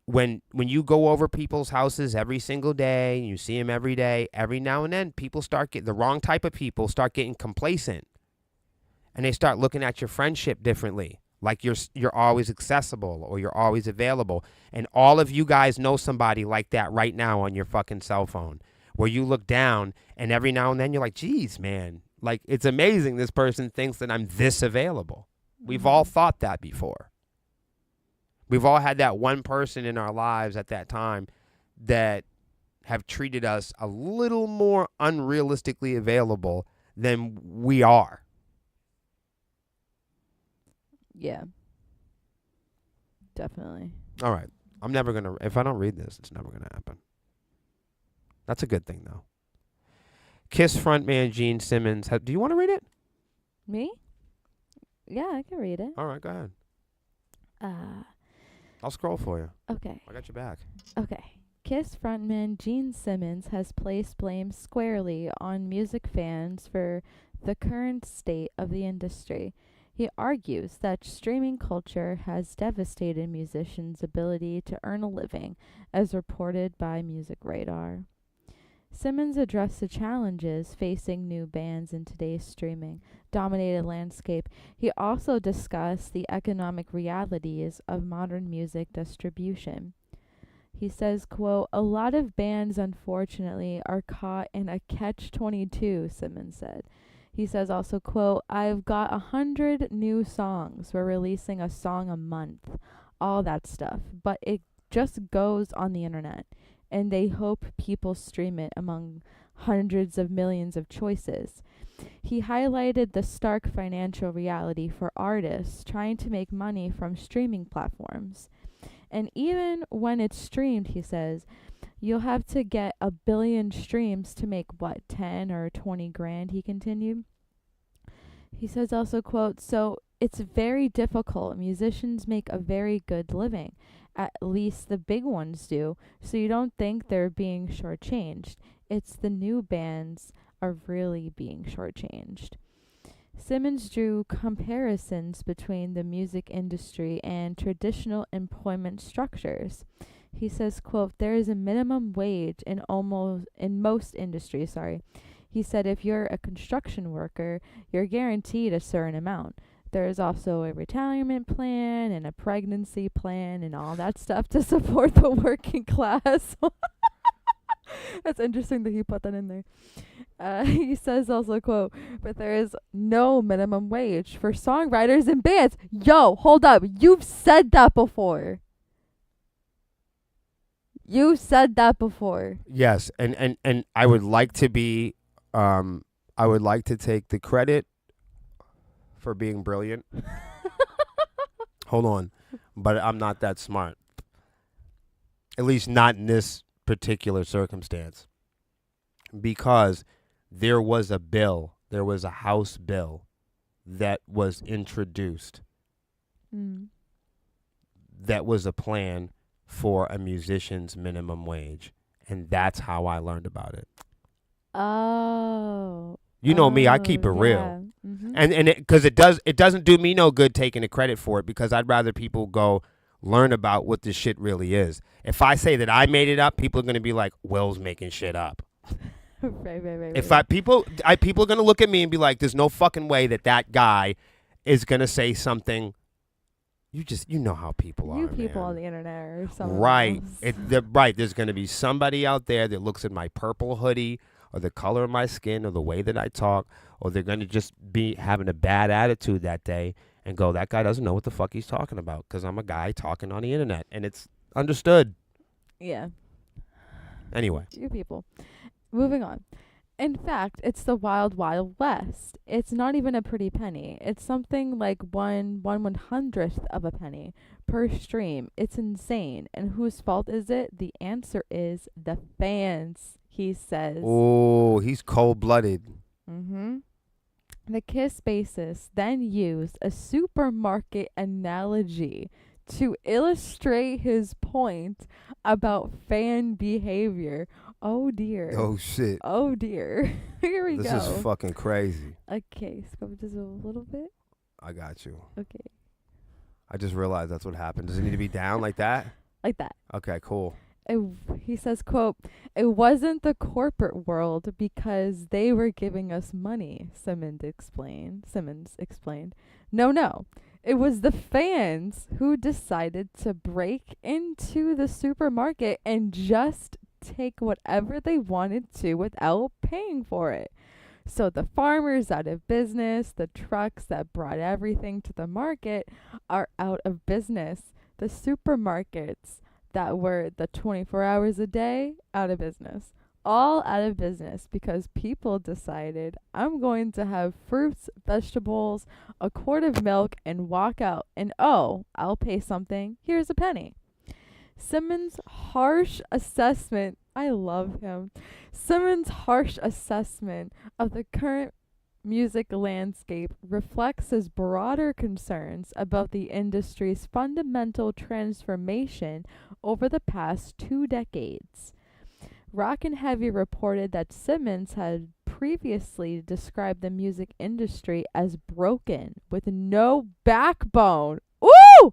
when you go over people's houses every single day, and you see them every day, every now and then people start getting, the wrong type of people start getting complacent. And they start looking at your friendship differently. Like you're always accessible or you're always available. And all of you guys know somebody like that right now on your fucking cell phone, where you look down and every now and then you're like, geez, man, like, it's amazing this person thinks that I'm this available. We've all thought that before. We've all had that one person in our lives at that time that have treated us a little more unrealistically available than we are. Yeah. Definitely. All right. I'm never going to, if I don't read this, it's never going to happen. That's a good thing, though. Kiss frontman Gene Simmons. Do you want to read it? Me? Yeah, I can read it. All right, go ahead. I'll scroll for you. Okay. I got your back. Okay. Kiss frontman Gene Simmons has placed blame squarely on music fans for the current state of the industry. He argues that streaming culture has devastated musicians' ability to earn a living, as reported by Music Radar. Simmons addressed the challenges facing new bands in today's streaming dominated landscape. He also discussed the economic realities of modern music distribution. He says, quote, "A lot of bands, unfortunately, are caught in a catch-22, Simmons said. He says also, quote, "I've got 100 new songs. We're releasing a song a month. All that stuff. But it just goes on the internet. And they hope people stream it among hundreds of millions of choices." He highlighted the stark financial reality for artists trying to make money from streaming platforms. And even when it's streamed, he says, you'll have to get 1 billion streams to make, 10 or 20 grand, he continued. He says also, quote, "So it's very difficult. Musicians make a very good living. At least the big ones do. So you don't think they're being shortchanged. It's the new bands are really being shortchanged." Simmons drew comparisons between the music industry and traditional employment structures. He says, quote, "There is a minimum wage in most industries, He said if you're a construction worker, you're guaranteed a certain amount. There is also a retirement plan and a pregnancy plan and all that stuff to support the working class." That's interesting that he put that in there. He says also, quote, "But there is no minimum wage for songwriters and bands." Yo, hold up. You've said that before. You said that before. Yes, and I would like to be, I would like to take the credit for being brilliant. Hold on, but I'm not that smart. At least not in this particular circumstance, because there was a House bill that was introduced. That was a plan for a musician's minimum wage, and that's how I learned about it. Oh. You know me, I keep it real. And because it doesn't do me no good taking the credit for it, because I'd rather people go learn about what this shit really is. If I say that I made it up, people are going to be like, Will's making shit up. Right. If people are going to look at me and be like, there's no fucking way that guy is going to say something. You know how people are. You people man. on the internet or something. Right. Right. There's going to be somebody out there that looks at my purple hoodie or the color of my skin or the way that I talk, or they're going to just be having a bad attitude that day and go, that guy doesn't know what the fuck he's talking about, because I'm a guy talking on the internet, and it's understood. Yeah. Anyway. You people. Moving on. In fact, it's the wild, wild west. It's not even a pretty penny. It's something like 1/100th of a penny per stream. It's insane. And whose fault is it? The answer is the fans, he says. Oh, he's cold-blooded. The Kiss bassist then used a supermarket analogy to illustrate his point about fan behavior. Oh dear. Oh shit. Oh dear. Here we go. This is fucking crazy. Okay, scrub just a little bit. I got you. Okay. I just realized that's what happened. Does it need to be down like that? Like that. Okay, cool. He says, quote, "It wasn't the corporate world because they were giving us money," Simmons explained. No. It was the fans who decided to break into the supermarket and just take whatever they wanted to without paying for it. So the farmers out of business, the trucks that brought everything to the market are out of business. The supermarkets that were the 24 hours a day, out of business. All out of business because people decided, I'm going to have fruits, vegetables, a quart of milk, and walk out. And oh, I'll pay something. Here's a penny. Simmons' harsh assessment, I love him. Simmons' harsh assessment of the current music landscape reflects his broader concerns about the industry's fundamental transformation over the past 2 decades. Rock and Heavy reported that Simmons had previously described the music industry as broken with no backbone. Woo!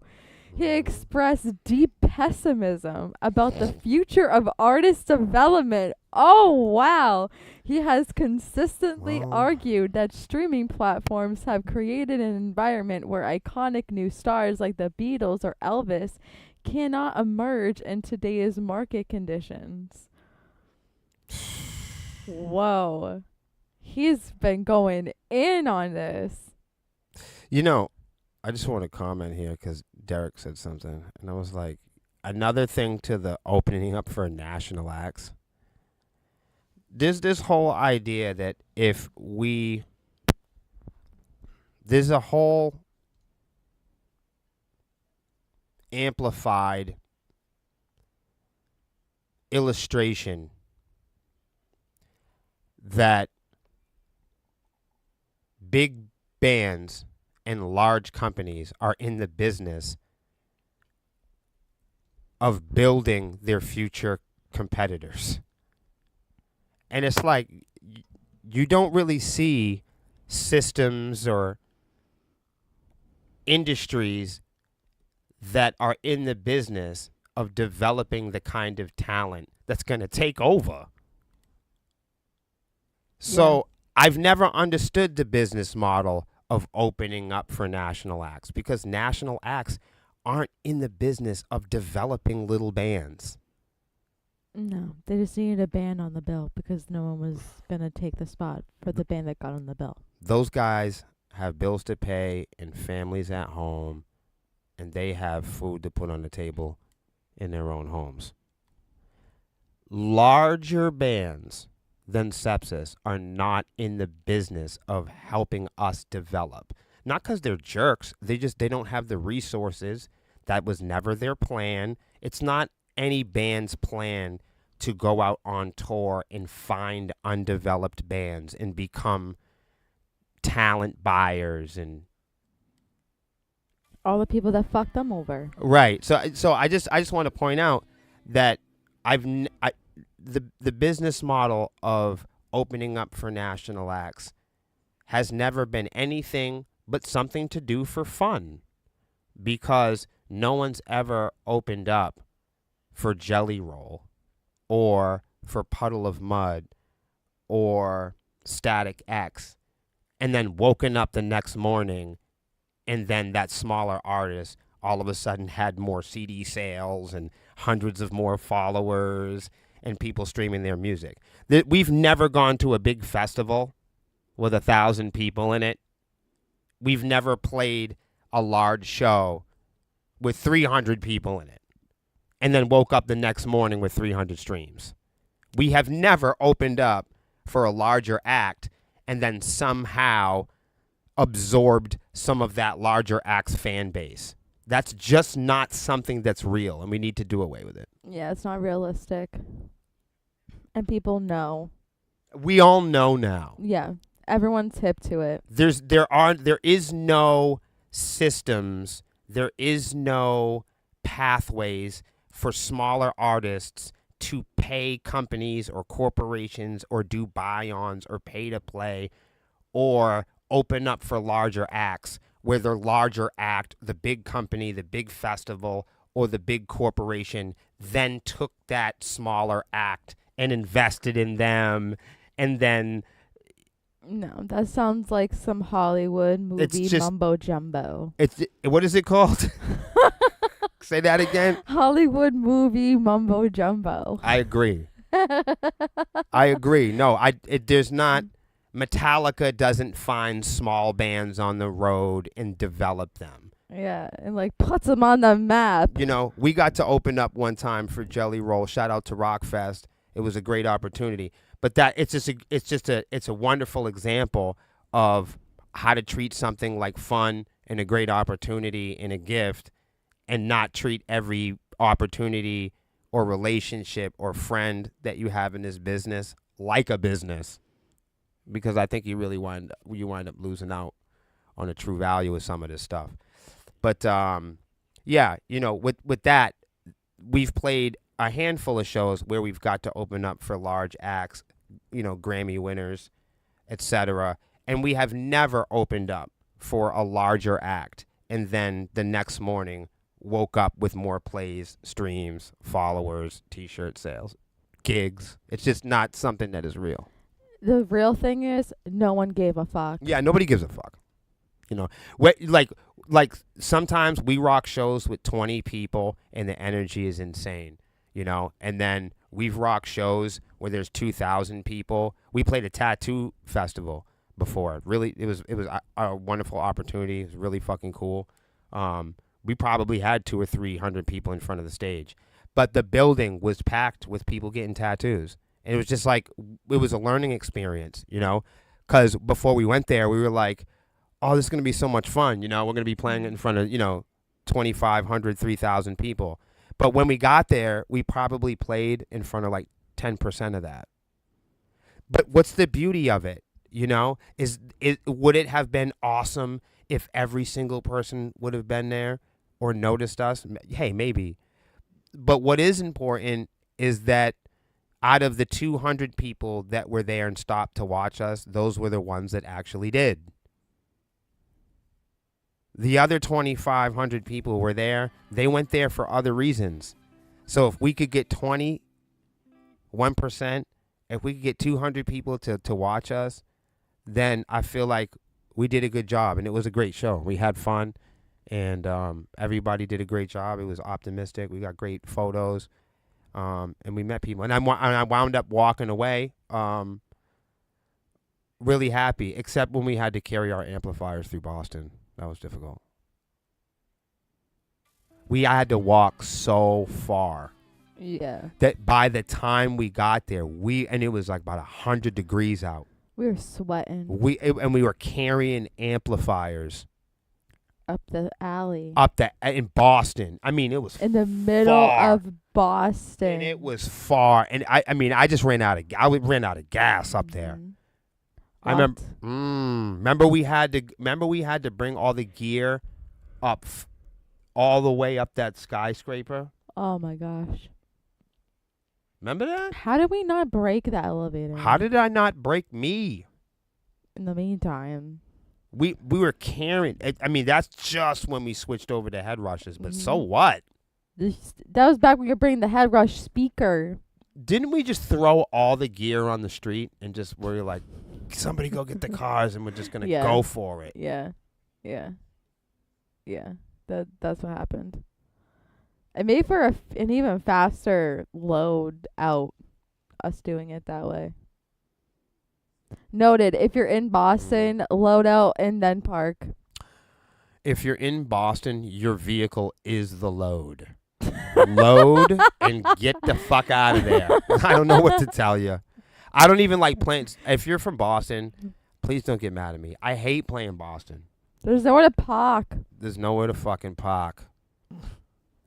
He expressed deep pessimism about the future of artist development. Oh, wow. He has consistently Well, argued that streaming platforms have created an environment where iconic new stars like the Beatles or Elvis cannot emerge in today's market conditions. Whoa. He's been going in on this. you know, I just want to comment here because Derek said something, and I was like, another thing to the opening up for national acts. There's this whole idea that there's a whole amplified illustration that big bands and large companies are in the business of building their future competitors. And it's like you don't really see systems or industries that are in the business of developing the kind of talent that's going to take over. So I've never understood the business model of opening up for national acts because national acts aren't in the business of developing little bands. No, they just needed a band on the bill because no one was going to take the spot for the band that got on the bill. Those guys have bills to pay and families at home, and they have food to put on the table in their own homes. Larger bands than Sepsiss are not in the business of helping us develop. Not because they're jerks. They don't have the resources. That was never their plan. It's not any band's plan to go out on tour and find undeveloped bands and become talent buyers and All the people that fucked them over. right. So I just want to point out that the business model of opening up for national acts has never been anything but something to do for fun, because no one's ever opened up for Jelly Roll or for Puddle of Mud or Static X and then woken up the next morning and then that smaller artist all of a sudden had more CD sales and hundreds of more followers and people streaming their music. We've never gone to a big festival with 1,000 people in it. We've never played a large show with 300 people in it and then woke up the next morning with 300 streams. We have never opened up for a larger act and then somehow absorbed some of that larger act's fan base. That's just not something that's real, and we need to do away with it. Yeah, it's not realistic. And people know. We all know now. Yeah, everyone's hip to it. There is no systems, there is no pathways for smaller artists to pay companies or corporations or do buy-ons or pay to play or open up for larger acts where the larger act, the big company, the big festival, or the big corporation then took that smaller act and invested in them and then... No, that sounds like some Hollywood movie mumbo jumbo. What is it called? Say that again. Hollywood movie mumbo jumbo. I agree. I agree. No, there's not. Metallica doesn't find small bands on the road and develop them. Yeah, and like puts them on the map. You know, we got to open up one time for Jelly Roll. Shout out to Rockfest. It was a great opportunity. But it's a wonderful example of how to treat something like fun and a great opportunity and a gift, and not treat every opportunity or relationship or friend that you have in this business like a business. because I think you wind up losing out on the true value of some of this stuff. But yeah, with that, we've played a handful of shows where we've got to open up for large acts, Grammy winners, etc. And we have never opened up for a larger act and then the next morning woke up with more plays, streams, followers, t-shirt sales, gigs. It's just not something that is real. The real thing is, no one gave a fuck. Yeah, nobody gives a fuck. Like sometimes we rock shows with 20 people and the energy is insane, and then we've rocked shows where there's 2,000 people. We played a tattoo festival before. Really, it was a wonderful opportunity. It was really fucking cool. We probably had 200 or 300 people in front of the stage, but the building was packed with people getting tattoos. And it was just like, it was a learning experience, because before we went there, we were like, oh, this is going to be so much fun. We're going to be playing in front of, 2,500, 3,000 people. But when we got there, we probably played in front of like 10% of that. But what's the beauty of it? Would it have been awesome if every single person would have been there or noticed us? Hey, maybe. But what is important is that out of the 200 people that were there and stopped to watch us, those were the ones that actually did. The other 2,500 people were there. They went there for other reasons. So if we could get 1%, if we could get 200 people to watch us, then I feel like we did a good job. And it was a great show. We had fun. And everybody did a great job. It was optimistic. We got great photos. And we met people. And I wound up walking away really happy, except when we had to carry our amplifiers through Boston. That was difficult. We had to walk so far. Yeah. That by the time we got there, and it was like about 100 degrees out. We were sweating. And we were carrying amplifiers up the alley. In Boston. I mean, it was in the middle far. of Boston. And it was far. And I just ran out of gas up there. I remember we had to bring all the gear up all the way up that skyscraper. Oh my gosh. Remember that? How did we not break the elevator? How did I not break me? In the meantime. We were carrying. I mean, that's just when we switched over to head rushes. But so what? That was back when you were bringing the head rush speaker. Didn't we just throw all the gear on the street and just were like, somebody go get the cars and we're just gonna go for it? Yeah. That's what happened. It made for an even faster load out. Us doing it that way. Noted, if you're in Boston, load out and then park. If you're in Boston, your vehicle is the load. Load and get the fuck out of there. I don't know what to tell you. I don't even like playing. If you're from Boston, please don't get mad at me. I hate playing Boston. There's nowhere to park. There's nowhere to fucking park.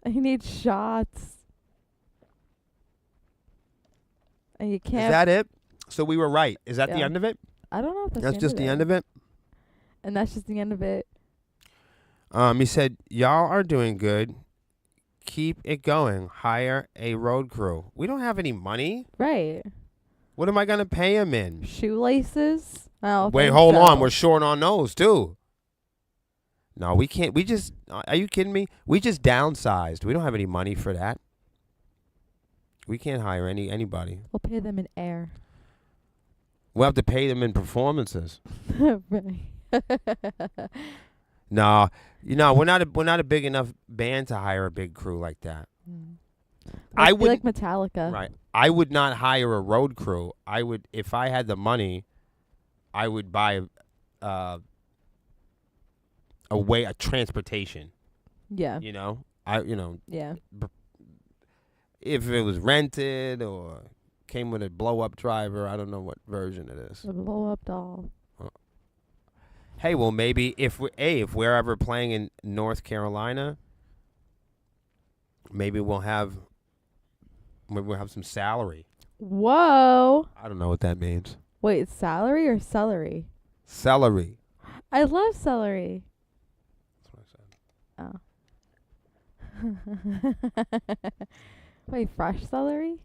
You need shots. And you can't. Is that it? So we were right. Is that the end of it? I don't know if that's just the end of it. And that's just the end of it. He said, y'all are doing good. Keep it going. Hire a road crew. We don't have any money. Right. What am I going to pay him in? Shoelaces? Wait, hold on. We're short on those, too. No, we can't. We just, are you kidding me? We just downsized. We don't have any money for that. We can't hire anybody. We'll pay them in air. We'll have to pay them in performances. Right. No, we're not a big enough band to hire a big crew like that. I would like Metallica. Right. I would not hire a road crew. I would, if I had the money, I would buy a transportation. Yeah. Yeah. If it was rented or came with a blow up driver, I don't know what version it is. A blow up doll. Hey, well, maybe if we're ever playing in North Carolina, maybe we'll have some salary. Whoa. I don't know what that means. Wait, salary or celery? Celery. I love celery. That's what I said. Oh. Wait, fresh celery?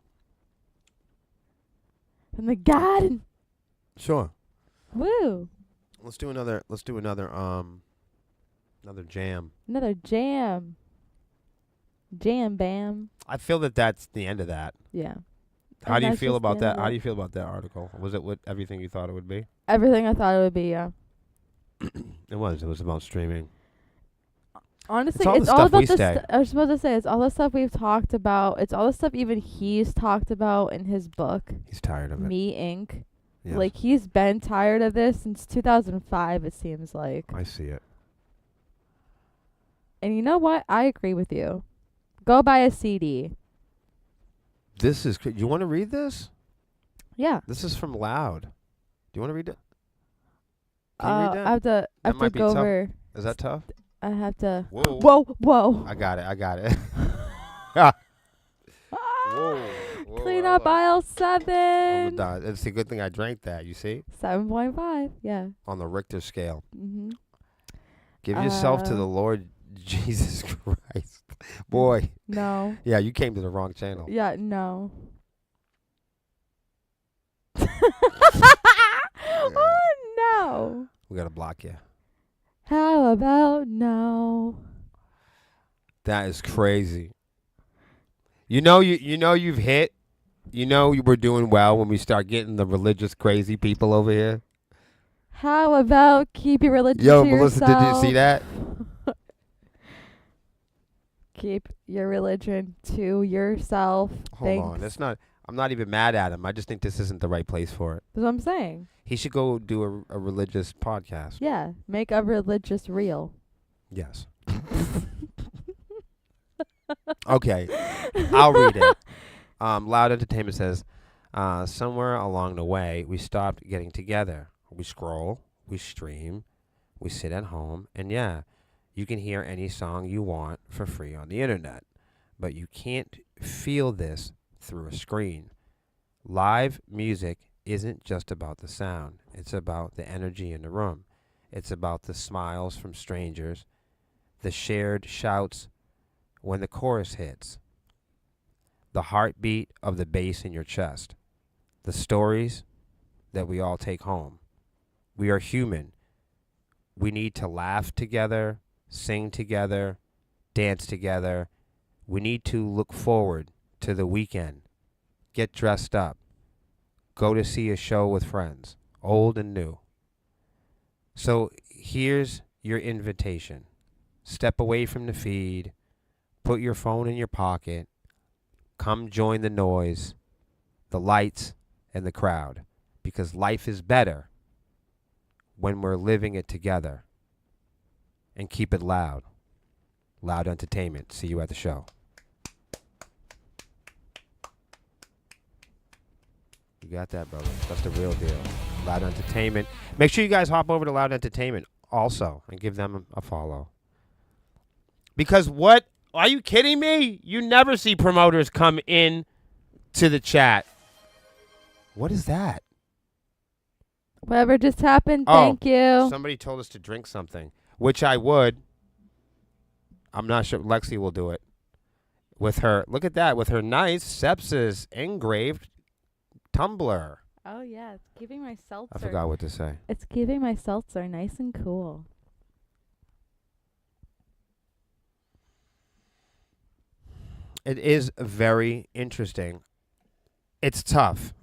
From the garden. Sure. Woo. Let's do another another jam. Another jam. Jam bam. I feel that that's the end of that. Yeah. How And do you that's feel just the about end that? of How it. do you feel about that article? Was it what everything you thought it would be? Everything I thought it would be, yeah. It was. It was about streaming. Honestly, It's all the it's all stuff about we the say. I was supposed to say, it's all the stuff we've talked about. It's all the stuff even he's talked about in his book, He's tired of it. Me Inc. Yes. Like, he's been tired of this since 2005, it seems like. I see it. And you know what? I agree with you. Go buy a CD. This is. You want to read this? Yeah. This is from Loud. Do you want to read it? Can you read that? I have to, That might be go tough. over. Is that tough? I have to. Whoa. Whoa. I got it. Whoa. Clean up aisle 7. It's a good thing I drank that. You see, 7.5. Yeah. on the Richter scale. Mhm. Give yourself to the Lord Jesus Christ, boy. No. Yeah, you came to the wrong channel. Yeah. No. Oh no. We gotta block you. How about no? That is crazy. You know you've hit. You know we're doing well when we start getting the religious crazy people over here. How about keep your religion Yo, to Melissa, yourself? did you see that? Keep your religion to yourself. Hold on. That's not. I'm not even mad at him. I just think this isn't the right place for it. That's what I'm saying. He should go do a religious podcast. Yeah. Make a religious real. Yes. Okay. I'll read it. Loud Entertainment says, somewhere along the way, we stopped getting together. We scroll, we stream, we sit at home, and yeah, you can hear any song you want for free on the internet. But you can't feel this through a screen. Live music isn't just about the sound. It's about the energy in the room. It's about the smiles from strangers, the shared shouts when the chorus hits, the heartbeat of the bass in your chest, the stories that we all take home. We are human. We need to laugh together, sing together, dance together. We need to look forward to the weekend, get dressed up, go to see a show with friends, old and new. So here's your invitation. Step away from the feed, put your phone in your pocket, come join the noise, the lights, and the crowd, because life is better when we're living it together. And keep it loud. Loud Entertainment. See you at the show. You got that, brother. That's the real deal. Loud Entertainment. Make sure you guys hop over to Loud Entertainment also and give them a follow. Because what? Are you kidding me? You never see promoters come in to the chat. What is that? Whatever just happened, Oh, thank you. Somebody told us to drink something, which I would. I'm not sure. Lexi will do it. With her, look at that, with her nice Sepsiss engraved tumbler. Oh, yeah. It's keeping my seltzer. I forgot what to say. It's keeping my seltzer nice and cool. It is very interesting. It's tough,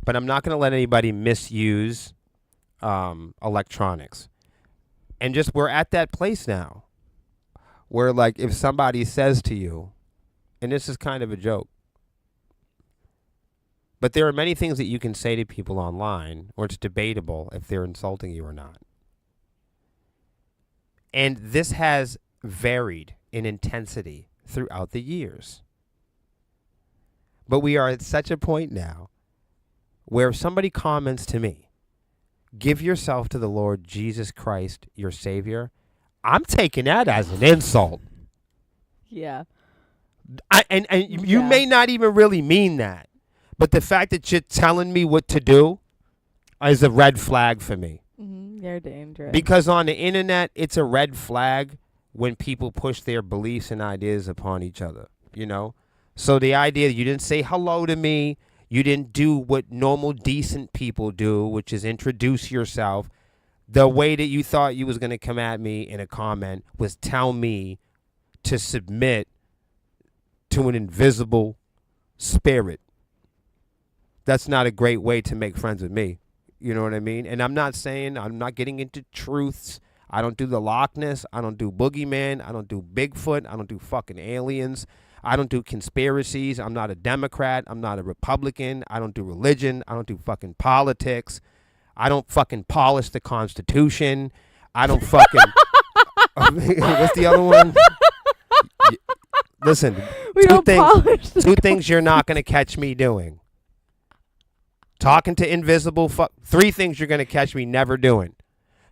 but I'm not going to let anybody misuse electronics. And just we're at that place now where, like, if somebody says to you, and this is kind of a joke, but there are many things that you can say to people online, or it's debatable if they're insulting you or not. And this has varied in intensity throughout the years. But we are at such a point now where if somebody comments to me, give yourself to the Lord Jesus Christ, your Savior, I'm taking that as an insult. Yeah. And you may not even really mean that. But the fact that you're telling me what to do, is a red flag for me. You're dangerous. Because on the internet, it's a red flag when people push their beliefs and ideas upon each other, you know? So the idea that you didn't say hello to me, you didn't do what normal, decent people do, which is introduce yourself. The way that you thought you was going to come at me in a comment was tell me to submit to an invisible spirit. That's not a great way to make friends with me. You know what I mean? And I'm not getting into truths. I don't do the Loch Ness. I don't do boogeyman. I don't do Bigfoot. I don't do fucking aliens. I don't do conspiracies. I'm not a Democrat. I'm not a Republican. I don't do religion. I don't do fucking politics. I don't fucking polish the Constitution. I don't fucking... What's the other one? Listen, two things you're not going to catch me doing. Talking to invisible three things you're going to catch me never doing.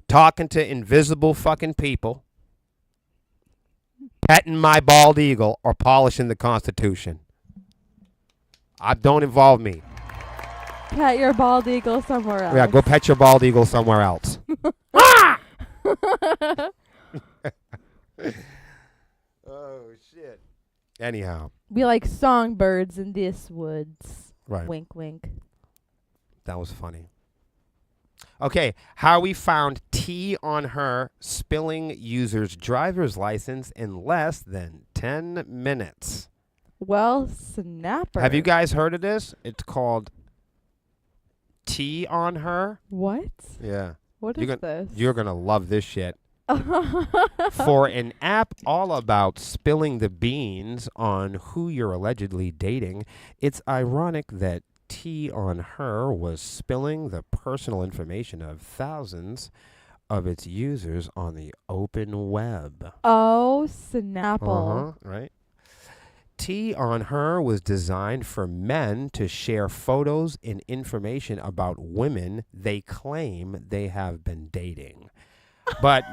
Talking to invisible fucking people, petting my bald eagle, or polishing the Constitution. Don't involve me. Pet your bald eagle somewhere else. Yeah, go pet your bald eagle somewhere else. Oh, shit. Anyhow. We like songbirds in this woods. Right. Wink, wink. That was funny. Okay, how we found tea on her spilling user's driver's license in less than 10 minutes. Well, snapper. Have you guys heard of this? It's called Tea on Her. What? Yeah. What is this? You're going to love this shit. For an app all about spilling the beans on who you're allegedly dating, it's ironic that Tea on Her was spilling the personal information of thousands of its users on the open web. Oh, Snapple. Right. Tea on Her was designed for men to share photos and information about women they claim they have been dating. But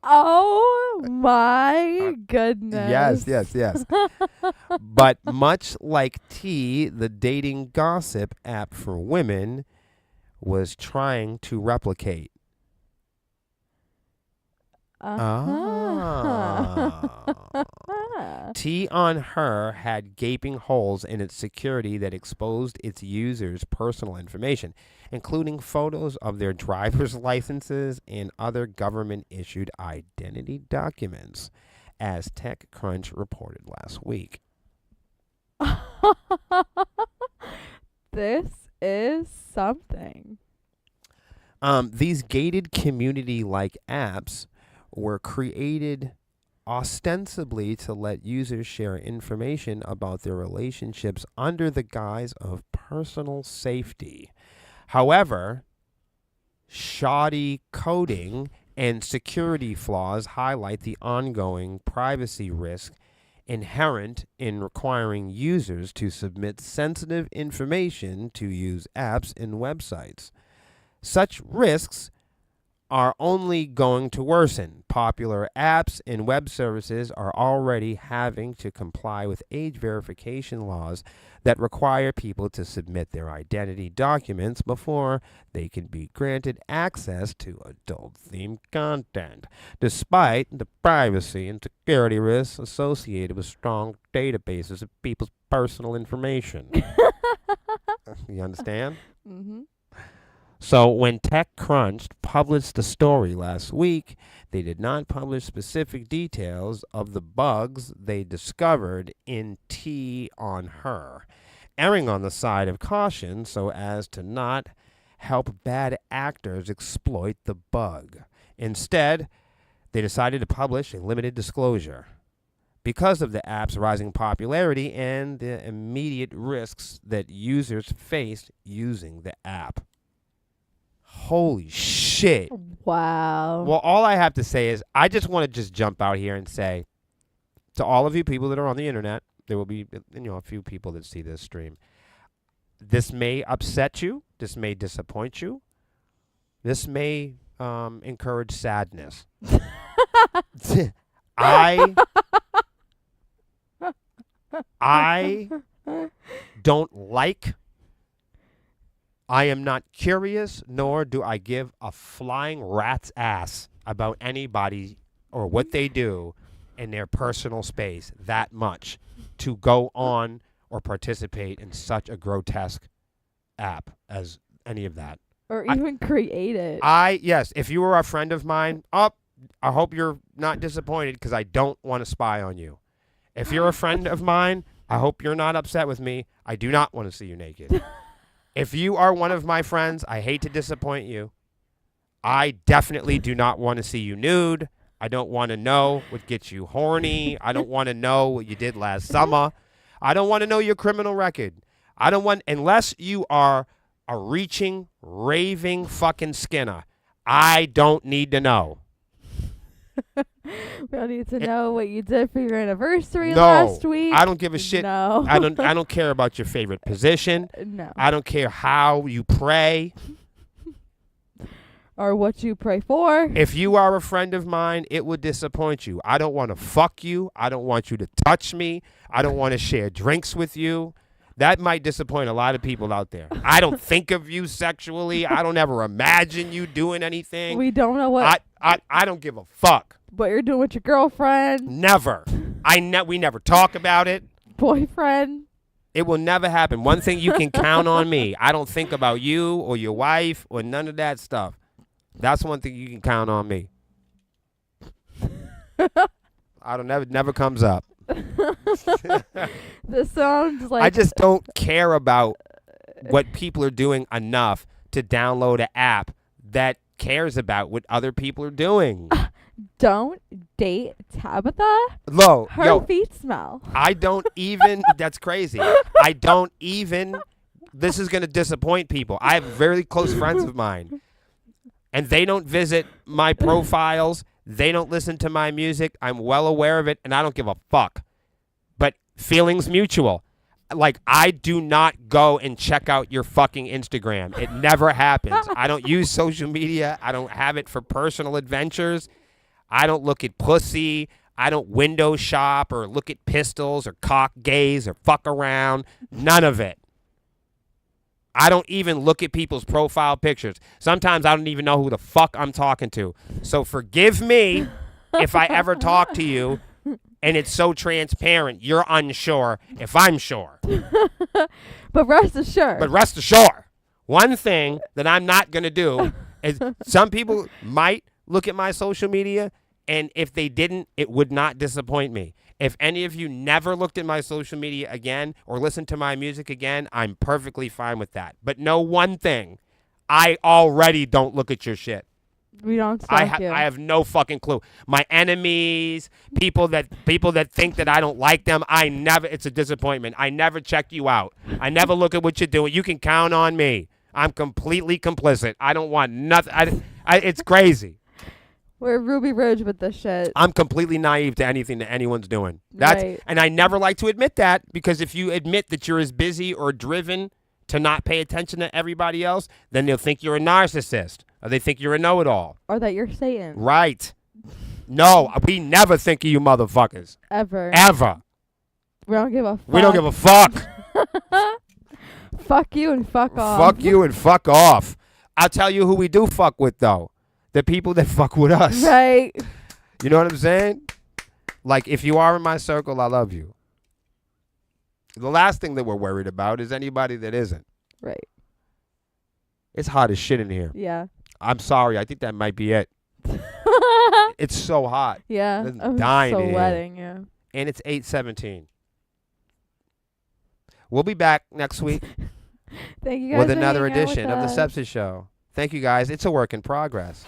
oh my goodness. Yes. But much like Tea, the dating gossip app for women was trying to replicate. Tea on Her had gaping holes in its security that exposed its users' personal information, including photos of their driver's licenses and other government-issued identity documents, as TechCrunch reported last week. This is something. These gated community-like apps were created ostensibly to let users share information about their relationships under the guise of personal safety. However, shoddy coding and security flaws highlight the ongoing privacy risk inherent in requiring users to submit sensitive information to use apps and websites. Such risks are only going to worsen. Popular apps and web services are already having to comply with age verification laws that require people to submit their identity documents before they can be granted access to adult-themed content, despite the privacy and security risks associated with strong databases of people's personal information. You understand? Mm-hmm. So when TechCrunch published the story last week, they did not publish specific details of the bugs they discovered in Tea on Her, erring on the side of caution so as to not help bad actors exploit the bug. Instead, they decided to publish a limited disclosure because of the app's rising popularity and the immediate risks that users faced using the app. Holy shit. Wow. Well, all I have to say is I just want to just jump out here and say to all of you people that are on the internet, there will be a few people that see this stream. This may upset you. This may disappoint you. This may encourage sadness. I don't like I am not curious, nor do I give a flying rat's ass about anybody or what they do in their personal space that much to go on or participate in such a grotesque app as any of that. Or even create it. Yes, if you were a friend of mine, I hope you're not disappointed because I don't want to spy on you. If you're a friend of mine, I hope you're not upset with me. I do not want to see you naked. If you are one of my friends, I hate to disappoint you. I definitely do not want to see you nude. I don't want to know what gets you horny. I don't want to know what you did last summer. I don't want to know your criminal record. I don't want, unless you are a reaching, raving fucking Skinner, I don't need to know. We don't need to know what you did for your anniversary last week. I don't give a shit. No. I don't care about your favorite position. No. I don't care how you pray. Or what you pray for. If you are a friend of mine, it would disappoint you. I don't want to fuck you. I don't want you to touch me. I don't want to share drinks with you. That might disappoint a lot of people out there. I don't think of you sexually. I don't ever imagine you doing anything. We don't know what I don't give a fuck. What you're doing with your girlfriend. Never. We never talk about it. Boyfriend. It will never happen. One thing you can count on me. I don't think about you or your wife or none of that stuff. That's one thing you can count on me. Never comes up. This sounds like I just don't care about what people are doing enough to download an app that cares about what other people are doing. Don't date Tabitha. Her feet smell. I don't even. That's crazy. I don't even. This is going to disappoint people. I have very close friends of mine, and they don't visit my profiles. They don't listen to my music. I'm well aware of it, and I don't give a fuck. But feelings mutual. Like, I do not go and check out your fucking Instagram. It never happens. I don't use social media. I don't have it for personal adventures. I don't look at pussy. I don't window shop or look at pistols or cock gaze or fuck around. None of it. I don't even look at people's profile pictures. Sometimes I don't even know who the fuck I'm talking to. So forgive me if I ever talk to you and it's so transparent you're unsure if I'm sure. But rest assured. One thing that I'm not going to do is some people might look at my social media, and if they didn't, it would not disappoint me. If any of you never looked at my social media again or listened to my music again, I'm perfectly fine with that. But know one thing. I already don't look at your shit. We don't stalk you. I have no fucking clue. My enemies, people that think that I don't like them, it's a disappointment. I never check you out. I never look at what you're doing. You can count on me. I'm completely complicit. I don't want nothing. It's crazy. We're Ruby Ridge with this shit. I'm completely naive to anything that anyone's doing. Right. And I never like to admit that, because if you admit that you're as busy or driven to not pay attention to everybody else, then they'll think you're a narcissist, or they think you're a know-it-all. Or that you're Satan. Right. No, we never think of you motherfuckers. Ever. We don't give a fuck. We don't give a fuck. Fuck you and fuck off. Fuck you and fuck off. I'll tell you who we do fuck with, though. The people that fuck with us. Right. You know what I'm saying? Like, if you are in my circle, I love you. The last thing that we're worried about is anybody that isn't. Right. It's hot as shit in here. Yeah. I'm sorry. I think that might be it. It's so hot. Yeah. I'm dying so in sweating, here. yeah. And it's 8:17. We'll be back next week Thank you guys with for another hanging out edition with of the us. Sepsiss Show. Thank you guys. It's a work in progress.